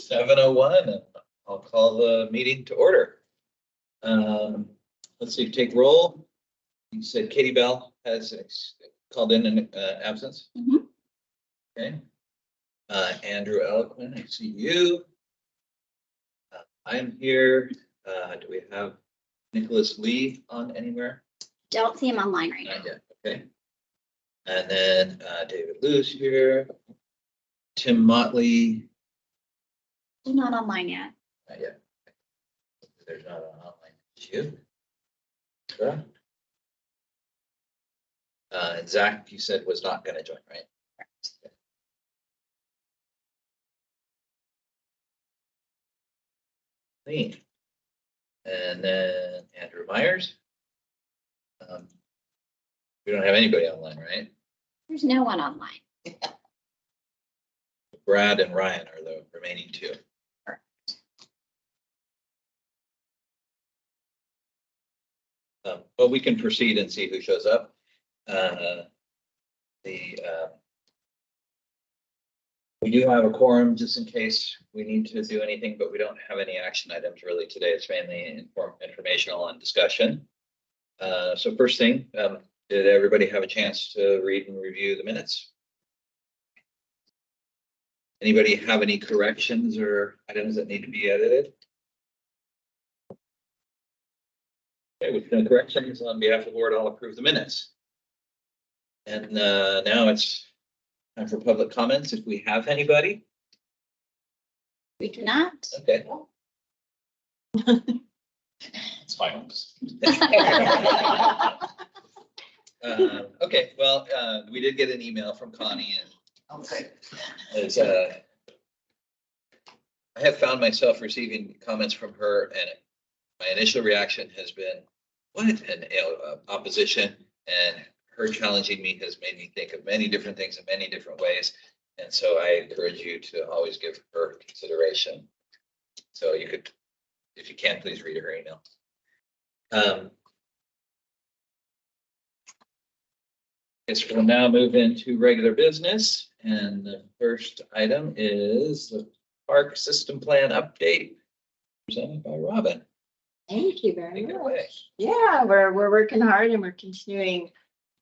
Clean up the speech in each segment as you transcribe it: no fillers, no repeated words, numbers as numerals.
7:01, and I'll call the meeting to order. Let's see, take roll. You said Katie Bell has called in absence. Mhm. Okay. Andrew Eloquent, I see you. I'm here. Do we have Nicholas Lee on anywhere? Don't see him online right Not now. yet. Okay. And then David Lewis here. Tim Motley. He's not online yet. Not yet. There's not an online issue. Sure. And Zach, you said was not going to join, right? Correct. Me. And then Andrew Myers. We don't have anybody online, right? There's no one online. Brad and Ryan are the remaining two. Correct. But we can proceed and see who shows up. We do have a quorum just in case we need to do anything, but we don't have any action items really today. It's mainly informational and discussion. So first thing, did everybody have a chance to read and review the minutes? Anybody have any corrections or items that need to be edited? Okay, with no corrections, on behalf of the board, I'll approve the minutes. And now it's time for public comments, if we have anybody. We do not. Okay. It's fine. Okay, well, we did get an email from Connie, and it's, I have found myself receiving comments from her, and my initial reaction has been, what? And opposition, and her challenging me has made me think of many different things in many different ways. And so I encourage you to always give her consideration. So you could, if you can, please read her email. Guess we'll now move into regular business. And the first item is the park system plan update presented by Robin. Thank you very Take it much. away. Yeah, we're working hard and we're continuing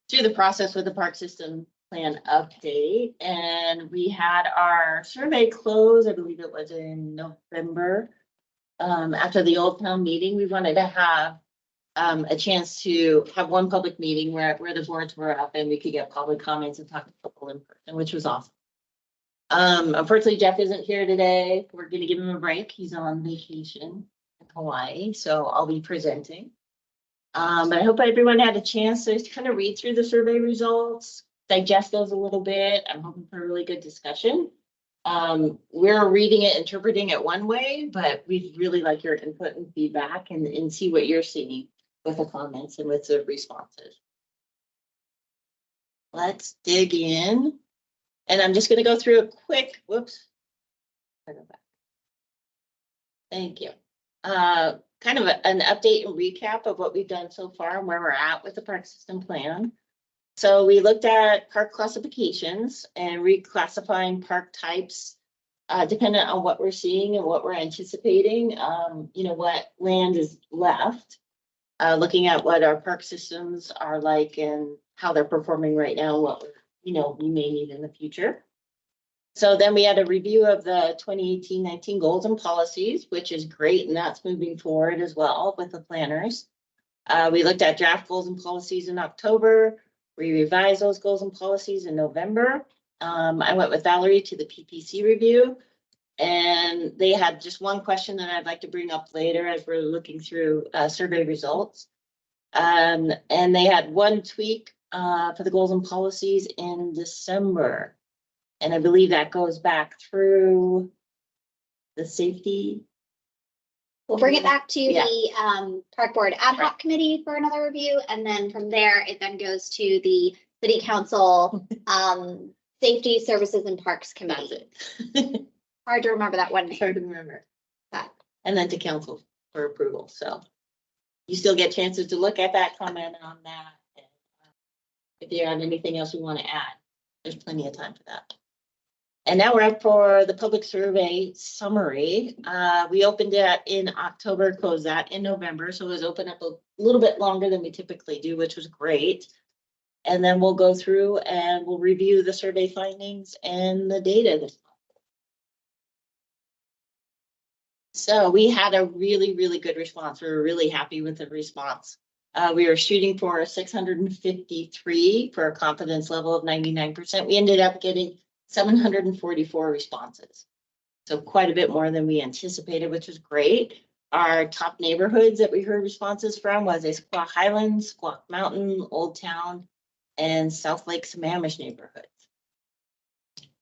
through the process with the park system plan update. And we had our survey close, I believe it was in November. After the Old Town meeting, we wanted to have a chance to have one public meeting where the boards were up and we could get public comments and talk to people in person, which was awesome. Unfortunately, Jeff isn't here today. We're gonna give him a break. He's on vacation in Hawaii, so I'll be presenting. But I hope everyone had a chance to kind of read through the survey results, digest those a little bit. I'm hoping for a really good discussion. We're reading it, interpreting it one way, but we'd really like your input and feedback and see what you're seeing with the comments and with the responses. Let's dig in. And I'm just going to go through a quick, whoops. Thank you. Kind of an update and recap of what we've done so far and where we're at with the park system plan. So we looked at park classifications and reclassifying park types, dependent on what we're seeing and what we're anticipating, you know, what land is left. Looking at what our park systems are like and how they're performing right now, what we may need in the future. So then we had a review of the 2018-19 goals and policies, which is great, and that's moving forward as well with the planners. We looked at draft goals and policies in October. We revised those goals and policies in November. I went with Valerie to the PPC review, and they had just one question that I'd like to bring up later as we're looking through survey results. And they had one tweak for the goals and policies in December. And I believe that goes back through the safety. We'll bring it back to the park board ad hoc committee for another review. And then from there, it then goes to the city council, safety services and parks committee. Hard to remember that one. Hard to remember. And then to council for approval. So you still get chances to look at that, comment on that. And, if you have anything else you want to add, there's plenty of time for that. And now we're up for the public survey summary. We opened it in October, closed that in November. So it was open up a little bit longer than we typically do, which was great. And then we'll go through and we'll review the survey findings and the data this month. So we had a really, really good response. We were really happy with the response. We were shooting for 653 for a confidence level of 99%. We ended up getting 744 responses. So quite a bit more than we anticipated, which was great. Our top neighborhoods that we heard responses from was Issaquah Highlands, Squawk Mountain, Old Town, and South Lake Sammamish neighborhoods.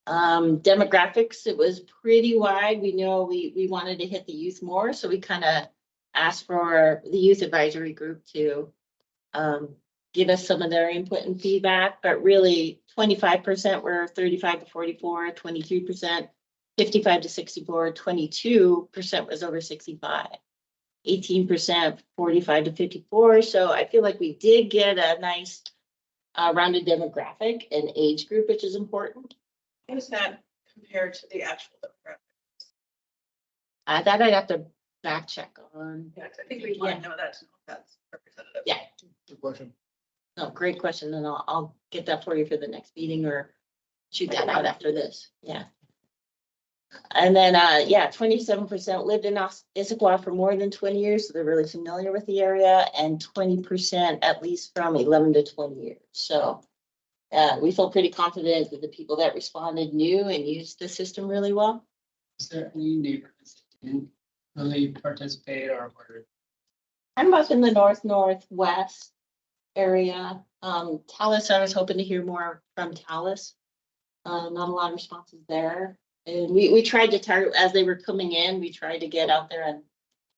Demographics, it was pretty wide. We know we wanted to hit the youth more, so we kind of asked for the youth advisory group to give us some of their input and feedback, but really 25% were 35 to 44, 23%, 55 to 64, 22% was over 65, 18%, 45 to 54. So I feel like we did get a nice rounded demographic and age group, which is important. How does that compare to the actual demographic? That I'd have to back check on. Yeah, I think we want to know that to know if that's representative. Yeah. Good question. No, great question. And I'll get that for you for the next meeting or shoot that out after this. Yeah. And then, yeah, 27% lived in Issaquah for more than 20 years. So they're really familiar with the area, and 20% at least from 11 to 20 years. So we felt pretty confident that the people that responded knew and used the system really well. Is there any neighborhoods that didn't really participate or were? I'm up in the northwest area. Tallis, I was hoping to hear more from Tallis. Not a lot of responses there. And we tried to target, as they were coming in, we tried to get out there and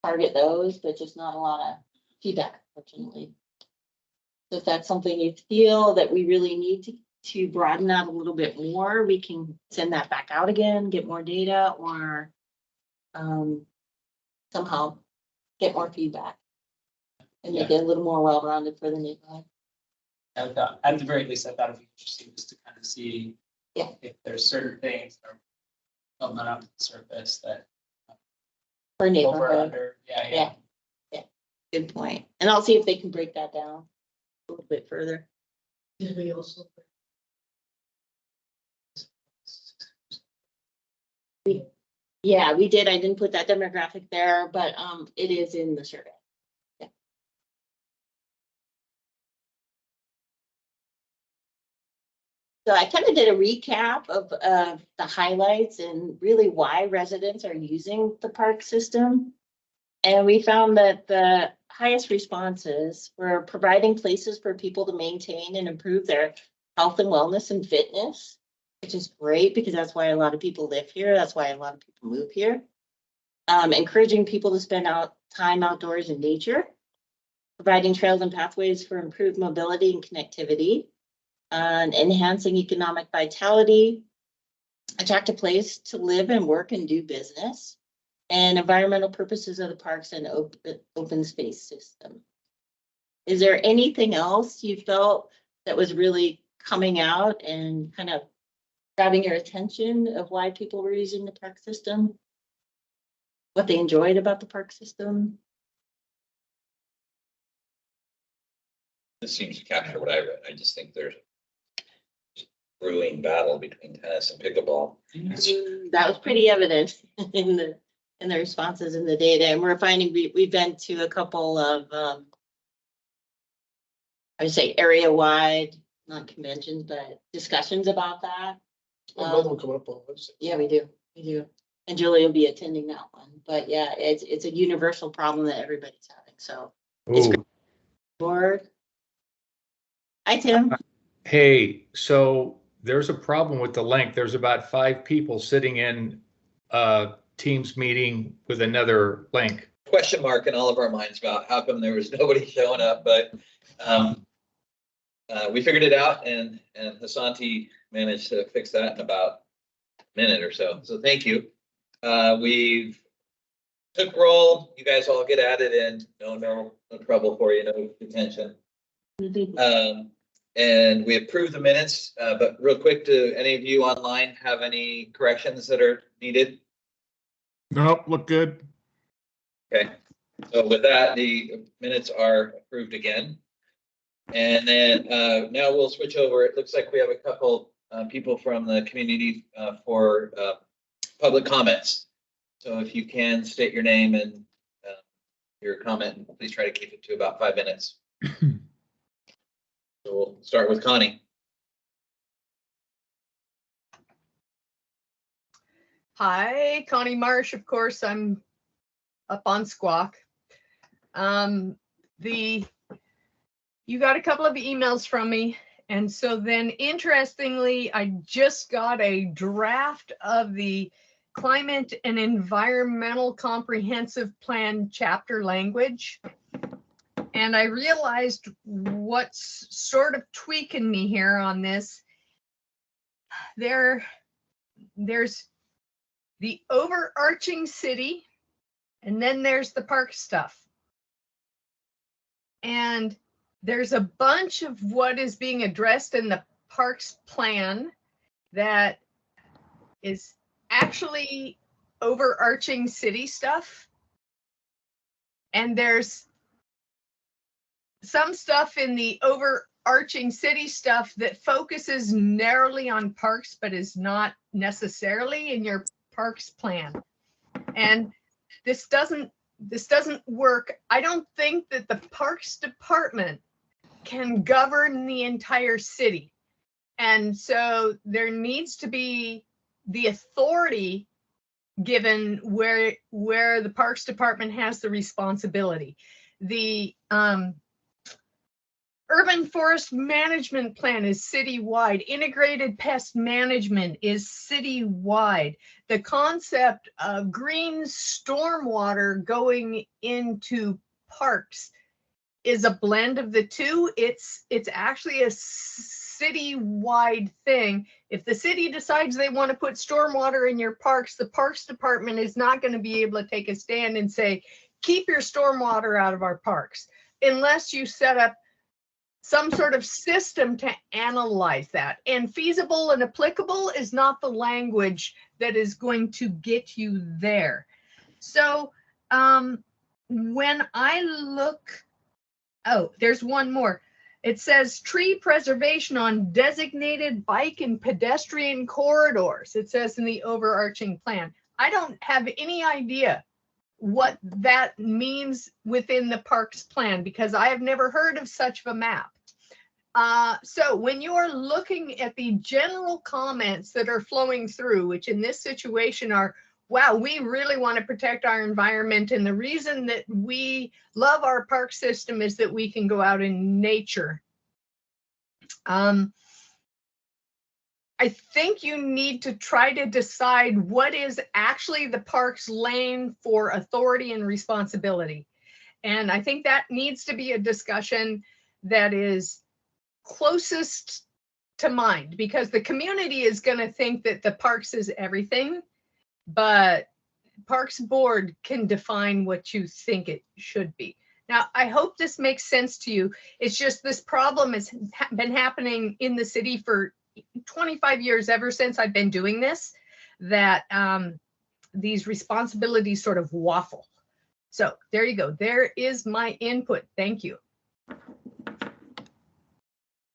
target those, but just not a lot of feedback, unfortunately. So if that's something you feel that we really need to broaden out a little bit more, we can send that back out again, get more data, or somehow get more feedback and make it a little more well-rounded for the neighborhood. I thought, at the very least, I thought it'd be interesting just to kind of see if there's certain things that are coming up to the surface that For over neighborhood. under. Yeah. Good point. And I'll see if they can break that down a little bit further. Did we also? Yeah, we did. I didn't put that demographic there, but it is in the survey. Yeah. So I kind of did a recap of the highlights and really why residents are using the park system. And we found that the highest responses were providing places for people to maintain and improve their health and wellness and fitness, which is great because that's why a lot of people live here. That's why a lot of people move here. Encouraging people to spend time outdoors in nature, providing trails and pathways for improved mobility and connectivity, and enhancing economic vitality, attract a place to live and work and do business, and environmental purposes of the parks and open space system. Is there anything else you felt that was really coming out and kind of grabbing your attention of why people were using the park system? What they enjoyed about the park system? This seems to capture what I read. I just think there's brewing battle between tennis and pickleball. That was pretty evident in the responses in the data. And we're finding we've been to a couple of, I would say area-wide, not conventions, but discussions about that. Another one coming up on Wednesday. Yeah, we do. And Julie will be attending that one. But yeah, it's a universal problem that everybody's having. So it's great. Board. Hi, Tim. Hey, so there's a problem with the link. There's about 5 people sitting in a Teams meeting with another link. Question mark in all of our minds about how come there was nobody showing up, but we figured it out, and Hasanti managed to fix that in about a minute or so. So thank you. We've took roll. You guys all get added in. No trouble for you. No detention. And we approved the minutes, but real quick, do any of you online have any corrections that are needed? Nope, look good. Okay, so with that, the minutes are approved again. And then now we'll switch over. It looks like we have a couple people from the community for public comments. So if you can state your name and your comment, please try to keep it to about 5 minutes. So we'll start with Connie. Hi, Connie Marsh. Of course, I'm up on Squawk. You got a couple of emails from me. And so then interestingly, I just got a draft of the Climate and Environmental Comprehensive Plan chapter language. And I realized what's sort of tweaking me here on this. There's the overarching city, and then there's the park stuff. And there's a bunch of what is being addressed in the parks plan that is actually overarching city stuff. And there's some stuff in the overarching city stuff that focuses narrowly on parks, but is not necessarily in your parks plan. And this doesn't work. I don't think that the Parks Department can govern the entire city. And so there needs to be the authority given where the Parks Department has the responsibility. The Urban Forest Management Plan is citywide. Integrated Pest Management is citywide. The concept of green stormwater going into parks is a blend of the two. It's actually a citywide thing. If the city decides they want to put stormwater in your parks, the Parks Department is not going to be able to take a stand and say, keep your stormwater out of our parks, unless you set up some sort of system to analyze that. And feasible and applicable is not the language that is going to get you there. So when I look, oh, there's one more. It says tree preservation on designated bike and pedestrian corridors. It says in the overarching plan. I don't have any idea what that means within the parks plan, because I have never heard of such a map. So when you are looking at the general comments that are flowing through, which in this situation are, wow, we really want to protect our environment. And the reason that we love our park system is that we can go out in nature. I think you need to try to decide what is actually the park's lane for authority and responsibility. And I think that needs to be a discussion that is closest to mind, because the community is going to think that the parks is everything, but Parks Board can define what you think it should be. Now, I hope this makes sense to you. It's just this problem has been happening in the city for 25 years, ever since I've been doing this, that these responsibilities sort of waffle. So there you go. There is my input. Thank you.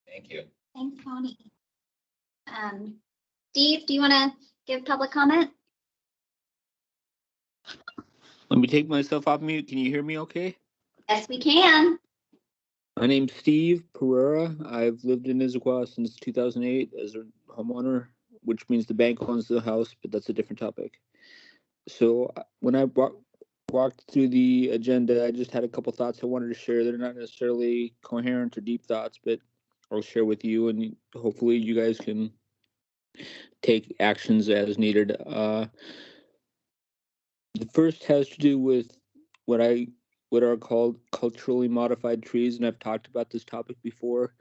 Thank you. Thanks, Connie. Steve, do you want to give public comment? Let me take myself off mute. Can you hear me okay? Yes, we can. My name's Steve Pereira. I've lived in Issaquah since 2008 as a homeowner, which means the bank owns the house, but that's a different topic. So when I walked through the agenda, I just had a couple thoughts I wanted to share. They're not necessarily coherent or deep thoughts, but I'll share with you, and hopefully you guys can take actions as needed. The first has to do with what are called culturally modified trees, and I've talked about this topic before.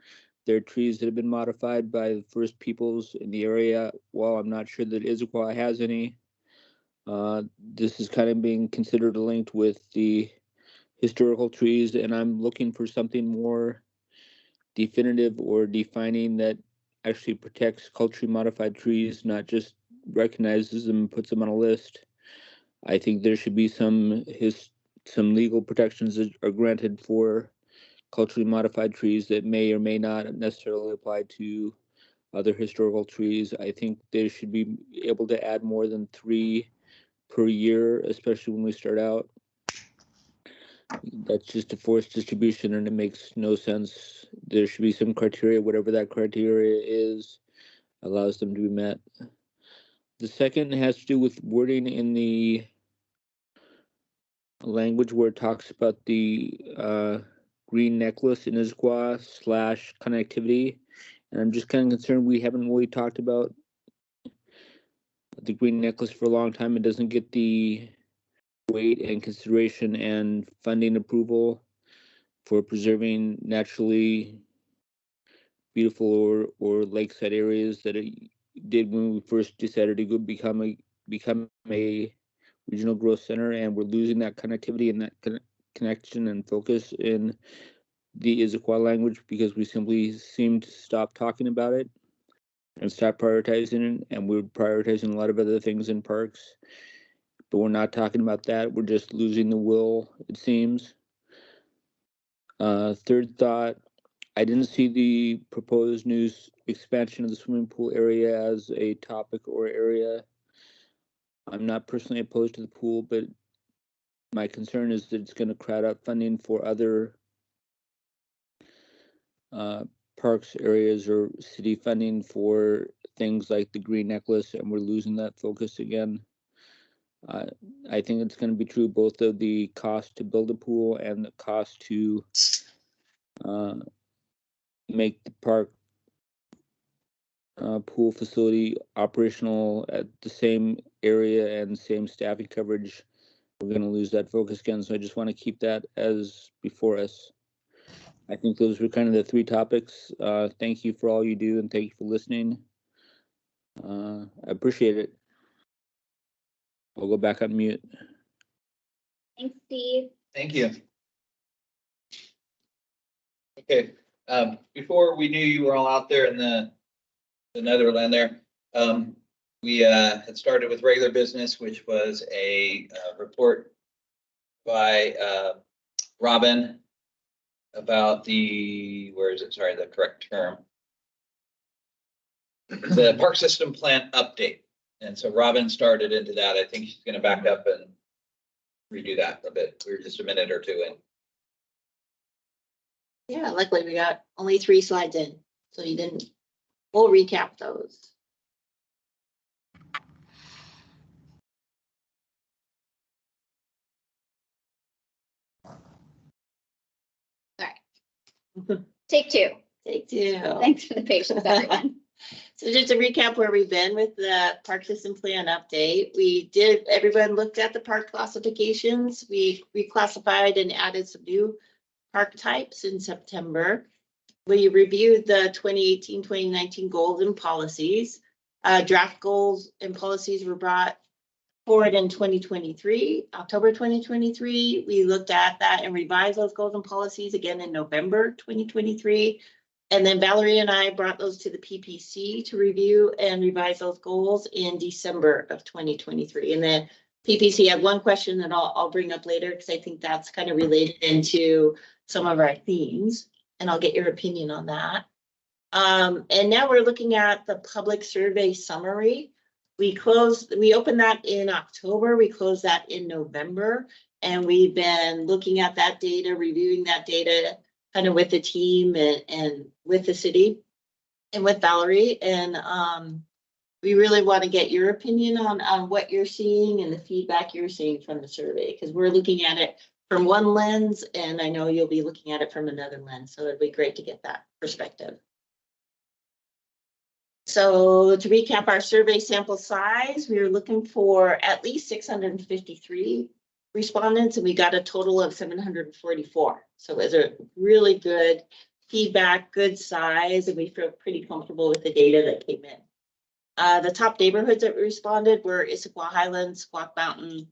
They're trees that have been modified by the first peoples in the area. While I'm not sure that Issaquah has any, this is kind of being considered linked with the historical trees, and I'm looking for something more definitive or defining that actually protects culturally modified trees, not just recognizes them and puts them on a list. I think there should be some legal protections that are granted for culturally modified trees that may or may not necessarily apply to other historical trees. I think they should be able to add more than 3 per year, especially when we start out. That's just a forced distribution and it makes no sense. There should be some criteria, whatever that criteria is, allows them to be met. The second has to do with wording in the language where it talks about the green necklace in Issaquah / connectivity. And I'm just kind of concerned we haven't really talked about the green necklace for a long time. It doesn't get the weight and consideration and funding approval for preserving naturally beautiful or lakeside areas that it did when we first decided to go become a regional growth center, and we're losing that connectivity and that connection and focus in the Issaquah language because we simply seem to stop talking about it and stop prioritizing it, and we're prioritizing a lot of other things in parks, but we're not talking about that. We're just losing the will, it seems. Third thought, I didn't see the proposed new expansion of the swimming pool area as a topic or area. I'm not personally opposed to the pool, but my concern is that it's going to crowd out funding for other parks areas or city funding for things like the green necklace, and we're losing that focus again. I think it's going to be true both of the cost to build a pool and the cost to make the park pool facility operational at the same area and same staffing coverage. We're going to lose that focus again, so I just want to keep that as before us. I think those were kind of the 3 topics. Thank you for all you do, and thank you for listening. I appreciate it. I'll go back on mute. Thanks, Steve. Thank you. Okay, before we knew you were all out there in the Netherland there, we had started with regular business, which was a report by Robin about the correct term, the park system plan update. And so Robin started into that. I think she's going to back up and redo that a bit. We're just a minute or 2 in. Yeah, luckily we got only 3 slides in, so you didn't. We'll recap those. Take 2. Take 2. Thanks for the patience, everyone. So just to recap where we've been with the park system plan update, everyone looked at the park classifications. We reclassified and added some new park types in September. We reviewed the 2018-2019 goals and policies. Draft goals and policies were brought forward in 2023, October 2023. We looked at that and revised those goals and policies again in November 2023. And then Valerie and I brought those to the PPC to review and revise those goals in December of 2023. And then PPC had one question that I'll bring up later because I think that's kind of related into some of our themes, and I'll get your opinion on that. And now we're looking at the public survey summary. We opened that in October. We closed that in November, and we've been looking at that data, reviewing that data kind of with the team and with the city and with Valerie. And we really want to get your opinion on what you're seeing and the feedback you're seeing from the survey, because we're looking at it from one lens, and I know you'll be looking at it from another lens. So it'd be great to get that perspective. So to recap our survey sample size, we were looking for at least 653 respondents, and we got a total of 744. So it was a really good feedback, good size, and we feel pretty comfortable with the data that came in. The top neighborhoods that responded were Issaquah Highlands, Squawk Mountain,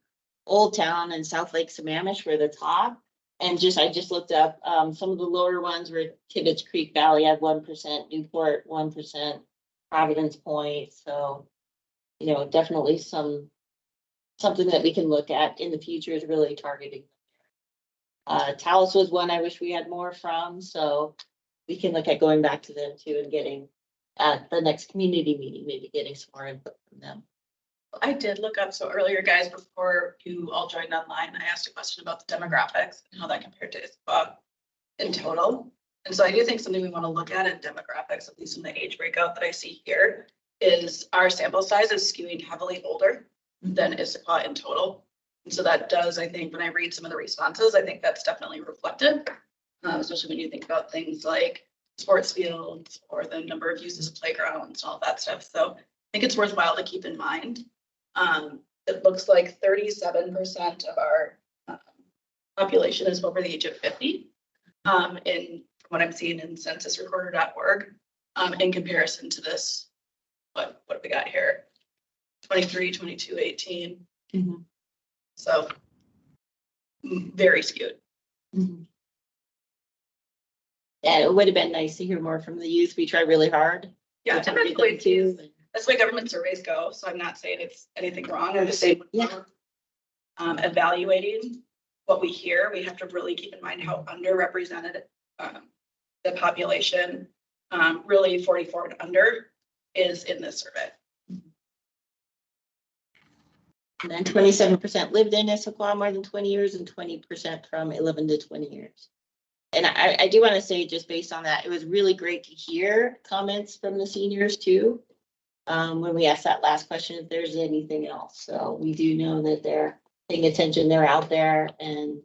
Old Town, and South Lake Sammamish were the top. And I just looked up, some of the lower ones were Tibbetts Creek Valley had 1%, Newport 1%, Providence Point. So, definitely something that we can look at in the future is really targeting. Taos was one I wish we had more from, so we can look at going back to them too and getting at the next community meeting, maybe getting some more input from them. I did look up, so earlier, guys, before you all joined online, I asked a question about the demographics and how that compared to Issaquah in total. And so I do think something we want to look at in demographics, at least in the age breakout that I see here, is our sample size is skewing heavily older than Issaquah in total. And so that does, I think, when I read some of the responses, I think that's definitely reflected, especially when you think about things like sports fields or the number of uses of playgrounds and all that stuff. So I think it's worthwhile to keep in mind. It looks like 37% of our population is over the age of 50. In what I'm seeing in censusrecorder.org, in comparison to this, what have we got here? 23, 22, 18. Mm-hmm. So very skewed. Mm-hmm. Yeah, it would have been nice to hear more from the youth. We try really hard. Yeah, to target them too. That's the way government surveys go. So I'm not saying it's anything wrong. I'm just saying evaluating what we hear, we have to really keep in mind how underrepresented the population, really 44 and under, is in this survey. And then 27% lived in Issaquah more than 20 years and 20% from 11 to 20 years. And I do want to say, just based on that, it was really great to hear comments from the seniors too. When we asked that last question, if there's anything else. So we do know that they're paying attention, they're out there, and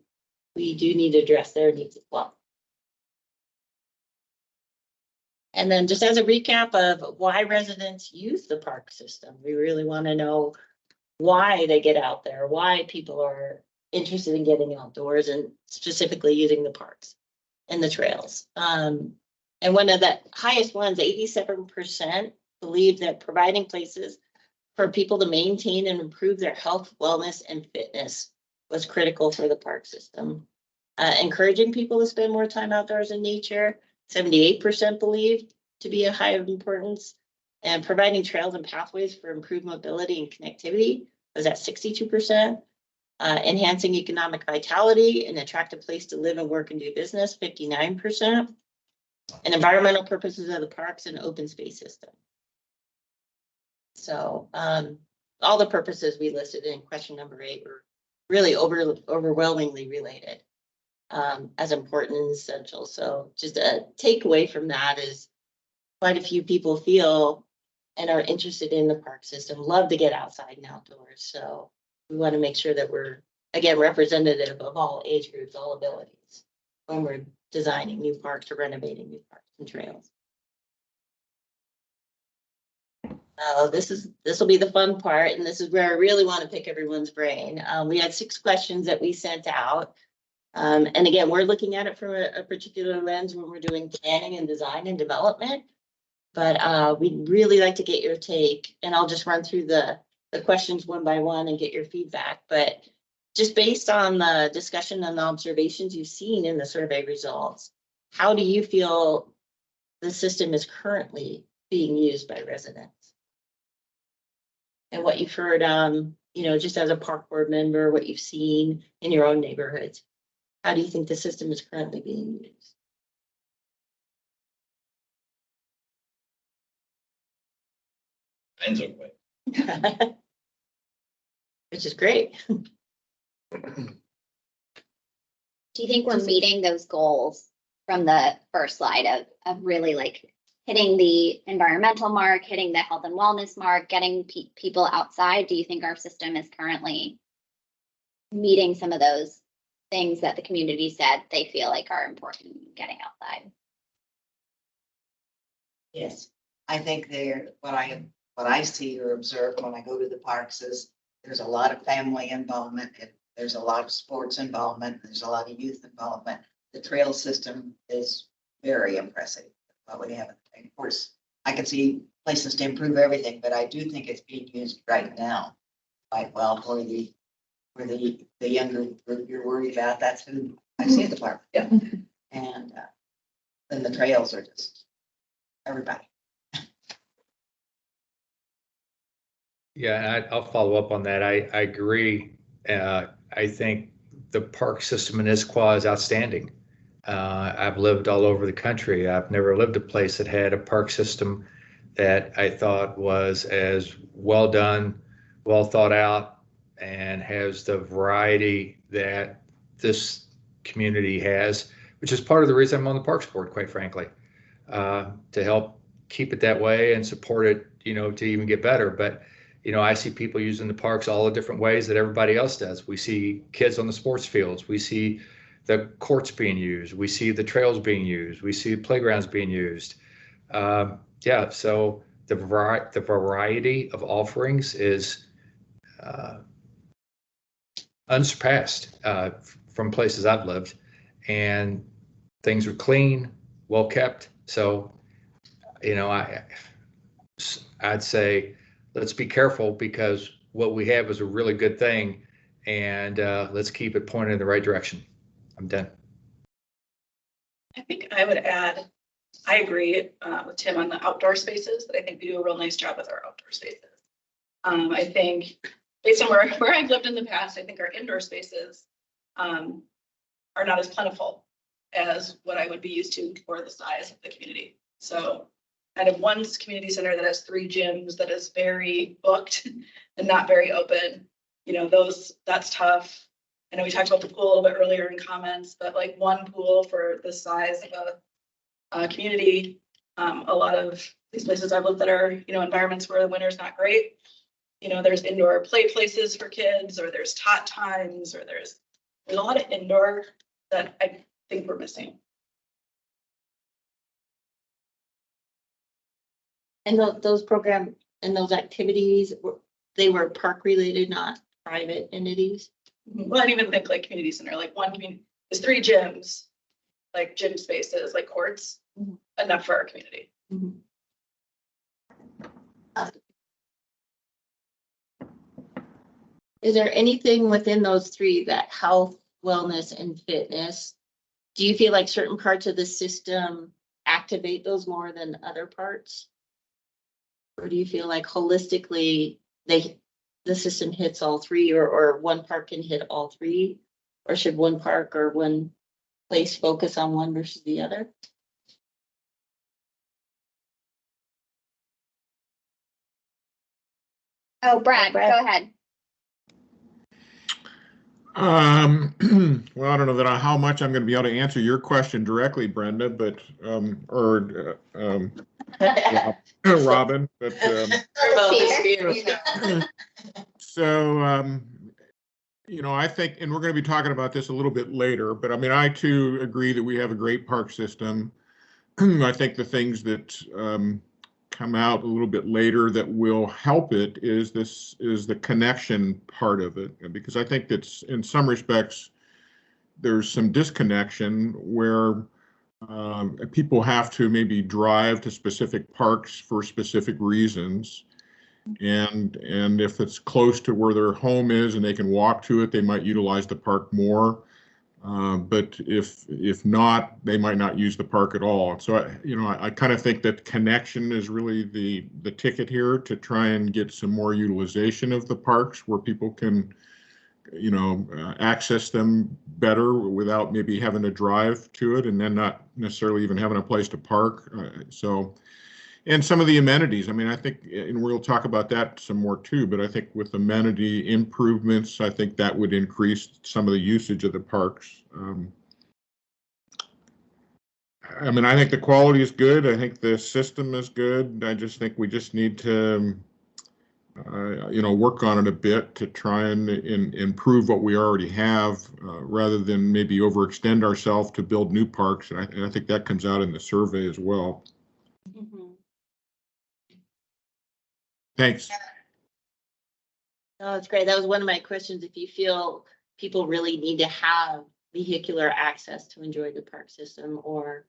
we do need to address their needs as well. And then just as a recap of why residents use the park system, we really want to know why they get out there, why people are interested in getting outdoors and specifically using the parks and the trails. And one of the highest ones, 87%, believe that providing places for people to maintain and improve their health, wellness, and fitness was critical for the park system. Encouraging people to spend more time outdoors in nature, 78% believed to be a high of importance. And providing trails and pathways for improved mobility and connectivity was at 62%. Enhancing economic vitality, an attractive place to live and work and do business, 59%. And environmental purposes of the parks and open space system. So all the purposes we listed in question number 8 were really overwhelmingly related as important and essential. So just a takeaway from that is quite a few people feel and are interested in the park system, love to get outside and outdoors. So we want to make sure that we're, again, representative of all age groups, all abilities when we're designing new parks or renovating new parks and trails. This will be the fun part, and this is where I really want to pick everyone's brain. We had 6 questions that we sent out. And again, we're looking at it from a particular lens when we're doing planning and design and development. But we'd really like to get your take, and I'll just run through the questions one by one and get your feedback. But just based on the discussion and the observations you've seen in the survey results, how do you feel the system is currently being used by residents? And what you've heard, just as a park board member, what you've seen in your own neighborhoods. How do you think the system is currently being used? Mine's okay. Which is great. Do you think we're meeting those goals from the first slide of really like hitting the environmental mark, hitting the health and wellness mark, getting people outside? Do you think our system is currently meeting some of those things that the community said they feel like are important getting outside? Yes, I think what I see or observe when I go to the parks is there's a lot of family involvement, and there's a lot of sports involvement, there's a lot of youth involvement. The trail system is very impressive. What we have, of course, I can see places to improve everything, but I do think it's being used right now quite well for the younger group you're worried about. That's who I see the park. Yeah. And then the trails are just everybody. Yeah, and I'll follow up on that. I agree. I think the park system in Issaquah is outstanding. I've lived all over the country. I've never lived a place that had a park system that I thought was as well done, well thought out, and has the variety that this community has, which is part of the reason I'm on the Parks Board, quite frankly, to help keep it that way and support it, to even get better. But I see people using the parks all the different ways that everybody else does. We see kids on the sports fields. We see the courts being used. We see the trails being used. We see playgrounds being used. Yeah, so the variety of offerings is unsurpassed from places I've lived, and things are clean, well kept. So, I'd say let's be careful, because what we have is a really good thing, and let's keep it pointed in the right direction. I'm done. I think I would add, I agree with Tim on the outdoor spaces, that I think we do a real nice job with our outdoor spaces. I think based on where I've lived in the past, I think our indoor spaces are not as plentiful as what I would be used to for the size of the community. So kind of one community center that has 3 gyms that is very booked and not very open, that's tough. I know we talked about the pool a little bit earlier in comments, but like one pool for the size of a community, a lot of these places I've lived that are, environments where the winter's not great. There's indoor play places for kids, or there's tot times, or there's a lot of indoor that I think we're missing. And those programs and those activities, they were park related, not private entities. Well, I didn't even think like community center, like one community, there's 3 gyms, like gym spaces, like courts, enough for our community. Is there anything within those 3, that health, wellness, and fitness? Do you feel like certain parts of the system activate those more than other parts? Or do you feel like holistically the system hits all 3, or one park can hit all 3? Or should one park or one place focus on one versus the other? Oh, Brad, go ahead. Well, I don't know how much I'm going to be able to answer your question directly, Brenda, but Robin, but so I think, and we're going to be talking about this a little bit later, but I mean, I too agree that we have a great park system. I think the things that come out a little bit later that will help it is the connection part of it, because I think that's, in some respects, there's some disconnection where people have to maybe drive to specific parks for specific reasons, and if it's close to where their home is and they can walk to it, they might utilize the park more. But if not, they might not use the park at all. So I kind of think that connection is really the ticket here, to try and get some more utilization of the parks where people can, access them better without maybe having to drive to it, and then not necessarily even having a place to park. And some of the amenities, I mean, I think, and we'll talk about that some more too, but I think with amenity improvements, I think that would increase some of the usage of the parks. I mean, I think the quality is good. I think the system is good. I just think we just need to, work on it a bit to try and improve what we already have, rather than maybe overextend ourselves to build new parks. And I think that comes out in the survey as well. Thanks. Oh, that's great. That was one of my questions. If you feel people really need to have vehicular access to enjoy the park system, or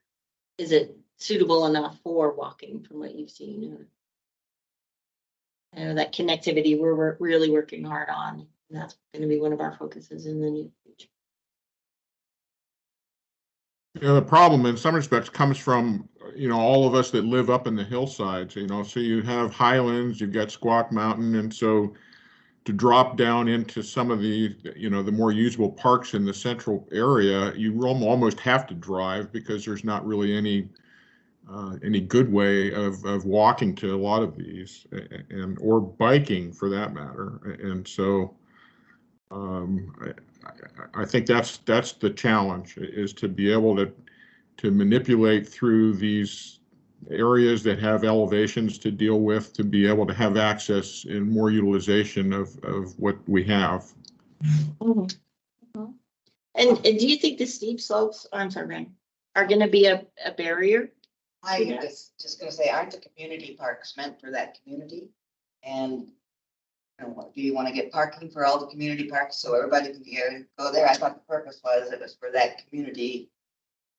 is it suitable enough for walking from what you've seen? I know that connectivity we're really working hard on. And that's going to be one of our focuses in the near future. The problem in some respects comes from, all of us that live up in the hillsides, so you have highlands, you've got Squaw Mountain, and so to drop down into some of the, the more usable parks in the central area, you almost have to drive because there's not really any good way of walking to a lot of these, or biking for that matter. And so I think that's the challenge, is to be able to manipulate through these areas that have elevations to deal with, to be able to have access and more utilization of what we have. And do you think the steep slopes, I'm sorry, Ryan, are gonna be a barrier? I was just gonna say, aren't the community parks meant for that community? And do you want to get parking for all the community parks so everybody can go there? I thought the purpose was it was for that community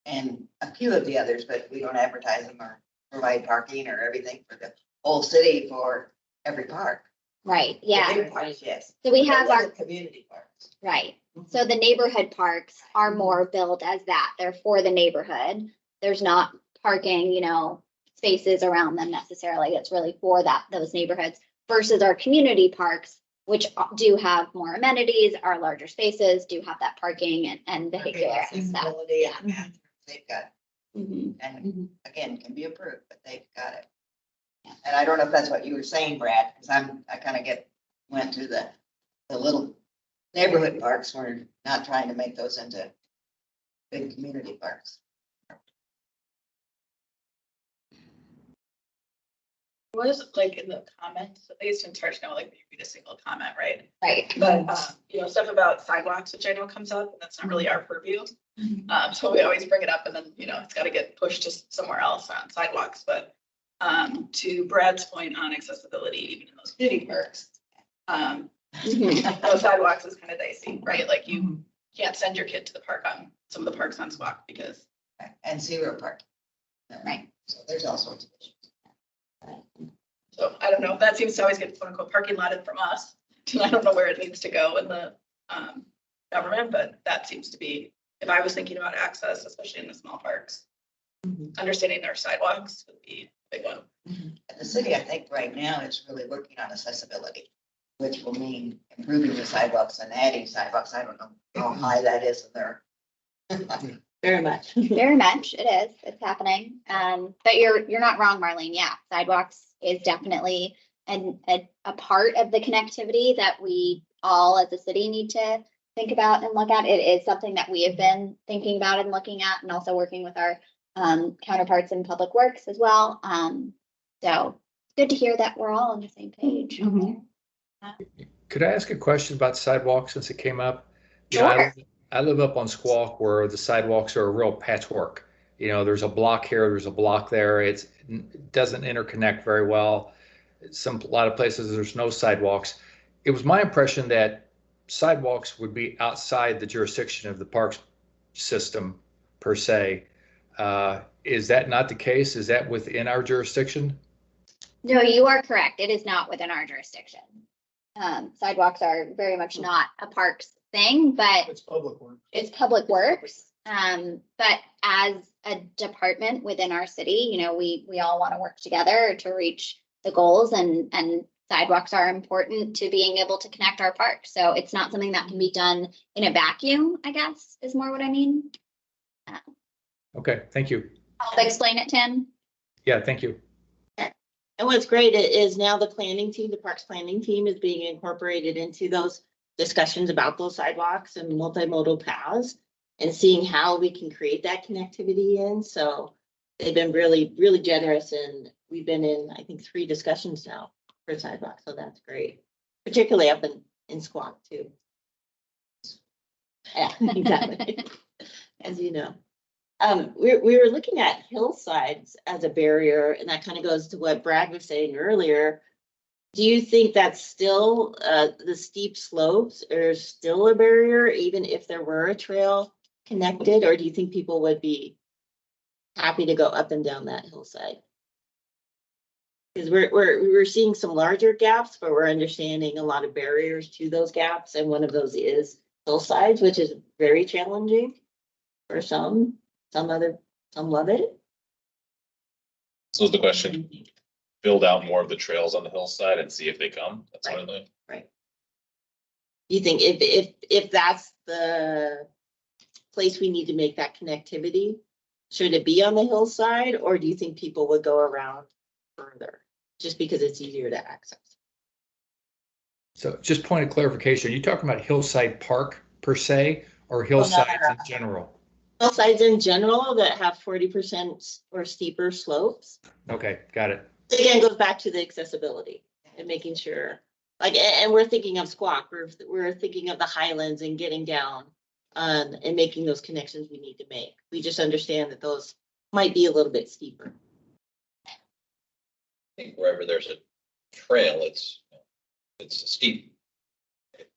and a few of the others, but we don't advertise them or provide parking or everything for the whole city for every park. Right, The yeah. big parks, yes. So we But have those our, are community parks. right. So the neighborhood parks are more billed as that. They're for the neighborhood. There's not parking, spaces around them necessarily. It's really for those neighborhoods versus our community parks, which do have more amenities, are larger spaces, do have that parking and vehicular access. Accessibility and bathrooms, they've got, Mhm. and again, can be approved, but they've got it. And I don't know if that's what you were saying, Brad, because I kind of went to the little neighborhood parks. We're not trying to make those into big community parks. What is it like in the comments, at least in charge now, like you read a single comment, right? Right. But, stuff about sidewalks, which I know comes up, and that's not really our purview. So we always bring it up and then, it's got to get pushed to somewhere else on sidewalks. But to Brad's point on accessibility, even in those community parks, those sidewalks is kind of dicey, right? Like you can't send your kid to the park on some of the parks on Squawk because. And zero parking. Right. So there's all sorts of issues. So I don't know, that seems to always get quote unquote parking lotted from us. And I don't know where it needs to go in the government, but that seems to be, if I was thinking about access, especially in the small parks, understanding their sidewalks would be a big one. And the city, I think right now is really working on accessibility, which will mean improving the sidewalks and adding sidewalks. I don't know how high that is in there. Very much. Very much, it is. It's happening. But you're not wrong, Marlene. Yeah, sidewalks is definitely a part of the connectivity that we all as a city need to think about and look at. It is something that we have been thinking about and looking at, and also working with our counterparts in public works as well. So good to hear that we're all on the same page. Could I ask a question about sidewalks since it came up? You know, Sure. I live up on Squawk where the sidewalks are a real patchwork. There's a block here, there's a block there. It doesn't interconnect very well. A lot of places there's no sidewalks. It was my impression that sidewalks would be outside the jurisdiction of the parks system per se. Is that not the case? Is that within our jurisdiction? No, you are correct. It is not within our jurisdiction. Sidewalks are very much not a parks thing, but It's public work. it's public works. But as a department within our city, we all want to work together to reach the goals, and sidewalks are important to being able to connect our parks. So it's not something that can be done in a vacuum, I guess, is more what I mean. Okay, thank you. I'll explain it, Tim. Yeah, thank you. And what's great is now the planning team, the parks planning team is being incorporated into those discussions about those sidewalks and multimodal paths and seeing how we can create that connectivity in. So they've been really, really generous, and we've been in, I think, 3 discussions now for sidewalks. So that's great, particularly up in Squawk too. Yeah, exactly. As you know. We were looking at hillsides as a barrier, and that kind of goes to what Brad was saying earlier. Do you think that's still the steep slopes are still a barrier, even if there were a trail connected, or do you think people would be happy to go up and down that hillside? Because we're seeing some larger gaps, but we're understanding a lot of barriers to those gaps, and one of those is hillsides, which is very challenging for some. Some love it. So is the question, build out more of the trails on the hillside and see if they come? That's what I think. Right. You think if that's the place we need to make that connectivity, should it be on the hillside, or do you think people would go around further just because it's easier to access? So just point of clarification, are you talking about Hillside Park per se or hillsides in general? Hillsides in general that have 40% or steeper slopes. Okay, got it. Again, goes back to the accessibility and making sure, like, and we're thinking of Squawk, we're thinking of the Highlands and getting down and making those connections we need to make. We just understand that those might be a little bit steeper. I think wherever there's a trail, it's a steep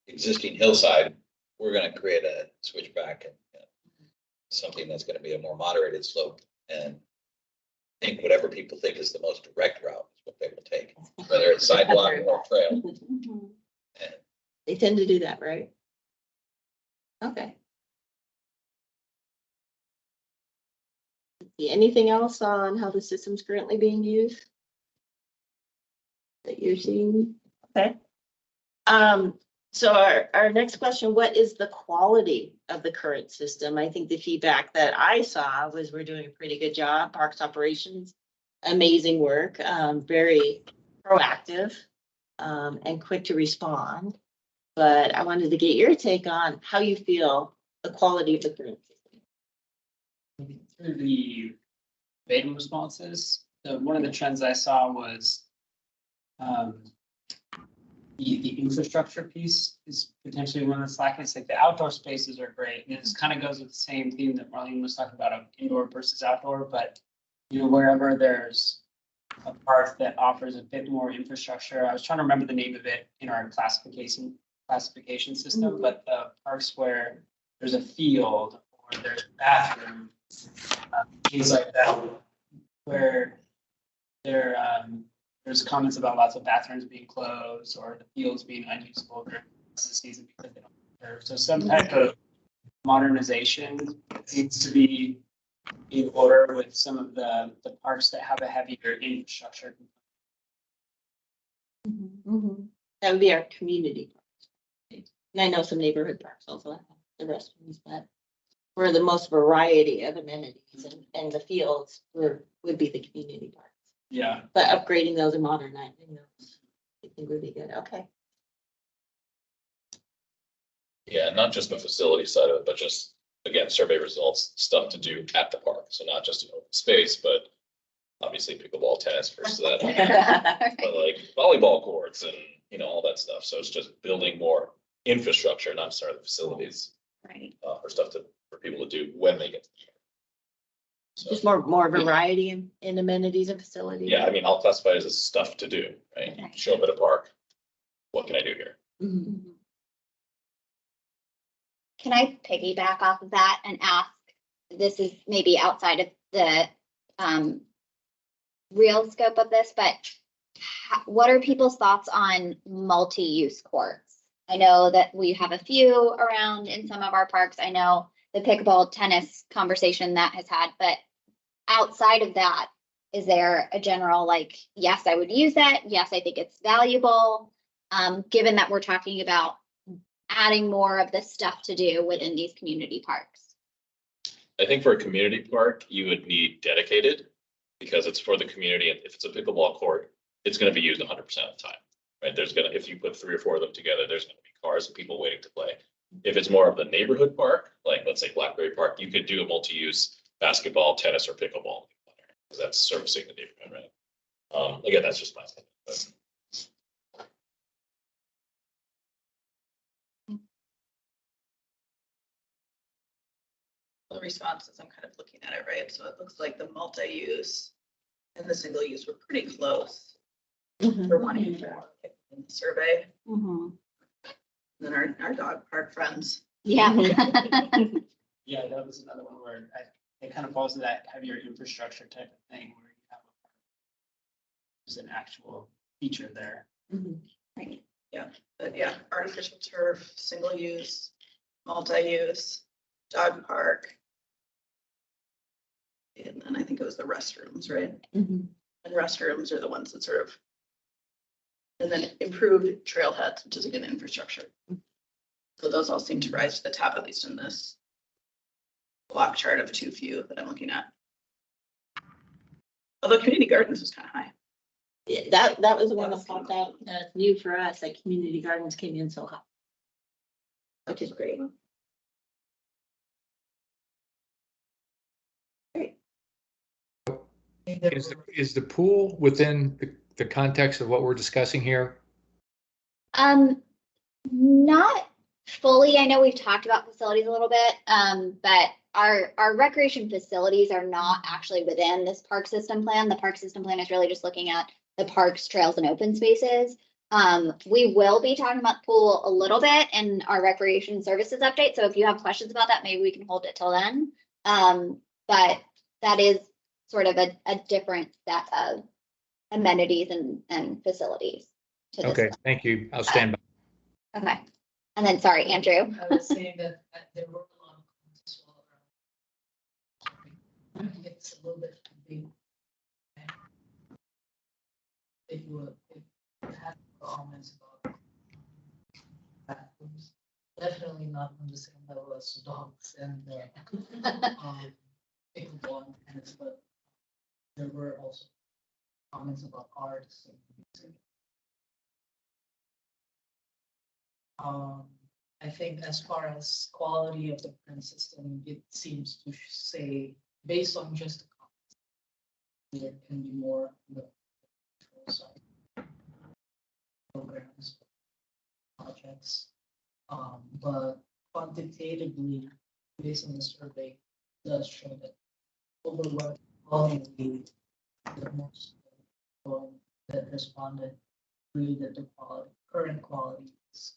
existing hillside. We're going to create a switchback and something that's going to be a more moderated slope. And I think whatever people think is the most direct route is what they will take, whether it's sidewalk or trail. And They tend to do that, right? Okay. Anything else on how the system's currently being used that you're seeing? Okay. So our next question, what is the quality of the current system? I think the feedback that I saw was we're doing a pretty good job. Parks operations, amazing work, very proactive and quick to respond. But I wanted to get your take on how you feel the quality of the current system. Through the rating responses, one of the trends I saw was the infrastructure piece is potentially one that's lacking. It's like the outdoor spaces are great. And this kind of goes with the same theme that Marlene was talking about of indoor versus outdoor, but wherever there's a park that offers a bit more infrastructure, I was trying to remember the name of it in our classification system, but the parks where there's a field or there's a bathroom, things like that, where there's comments about lots of bathrooms being closed or the fields being unusable during the season because they don't serve. So some type of modernization needs to be in order with some of the parks that have a heavier infrastructure. That would be our community parks. And I know some neighborhood parks also have the restrooms, but for the most variety of amenities and the fields would be the community parks. Yeah. But upgrading those and modernizing those, I think would be good. Okay. Yeah, not just the facility side of it, but just, again, survey results, stuff to do at the park. So not just an open space, but obviously pickleball, tennis versus that. But like volleyball courts and, all that stuff. So it's just building more infrastructure, not necessarily the facilities. Right. For stuff for people to do when they get to the park. So, Just more variety in amenities and facilities. yeah, I mean, I'll classify it as stuff to do, right? You show up at a park. What can I do here? Mhm. Can I piggyback off of that and ask, this is maybe outside of the real scope of this, but what are people's thoughts on multi-use courts? I know that we have a few around in some of our parks. I know the pickleball tennis conversation that has had, but outside of that, is there a general yes, I would use that. Yes, I think it's valuable. Given that we're talking about adding more of the stuff to do within these community parks. I think for a community park, you would need dedicated because it's for the community. And if it's a pickleball court, it's going to be used 100% of the time, right? If you put 3 or 4 of them together, there's going to be cars and people waiting to play. If it's more of the neighborhood park, like let's say Blackberry Park, you could do a multi-use basketball, tennis, or pickleball because that's servicing the neighborhood, right? Again, that's just my opinion. But The responses, I'm kind of looking at it, right? So it looks like the multi-use and the single use were pretty close for wanting to in the survey. Mhm. And then our dog park friends. Yeah. Yeah, that was another one where it kind of falls to that heavier infrastructure type of thing where you have there's an actual feature there. Right. But yeah, artificial turf, single use, multi-use, dog park. And then I think it was the restrooms, right? Mhm. And restrooms are the ones that sort of. And then improved trailheads, which is again infrastructure. So those all seem to rise to the top, at least in this block chart of too few that I'm looking at. Although community gardens was kind of high. Yeah, that was the one that popped out, new for us, like community gardens came in so high. Which is great. Is the pool within the context of what we're discussing here? Not fully. I know we've talked about facilities a little bit, but our recreation facilities are not actually within this park system plan. The park system plan is really just looking at the parks, trails, and open spaces. We will be talking about the pool a little bit in our recreation services update. So if you have questions about that, maybe we can hold it till then. But that is sort of a different set of amenities and facilities. To this Okay, one. thank you. I'll stand by. Okay. And then, sorry, Andrew. I was saying that there were a lot of comments as well around. I think it's a little bit big. If you have comments about bathrooms, definitely not on the same level as dogs and pickleball and tennis, but there were also comments about arts and music. I think as far as quality of the print system, it seems to say, based on just the comments, there can be more on the control side. Programs, projects, but quantitatively, based on the survey, does show that overwhelmingly the most that responded agree that the current quality is.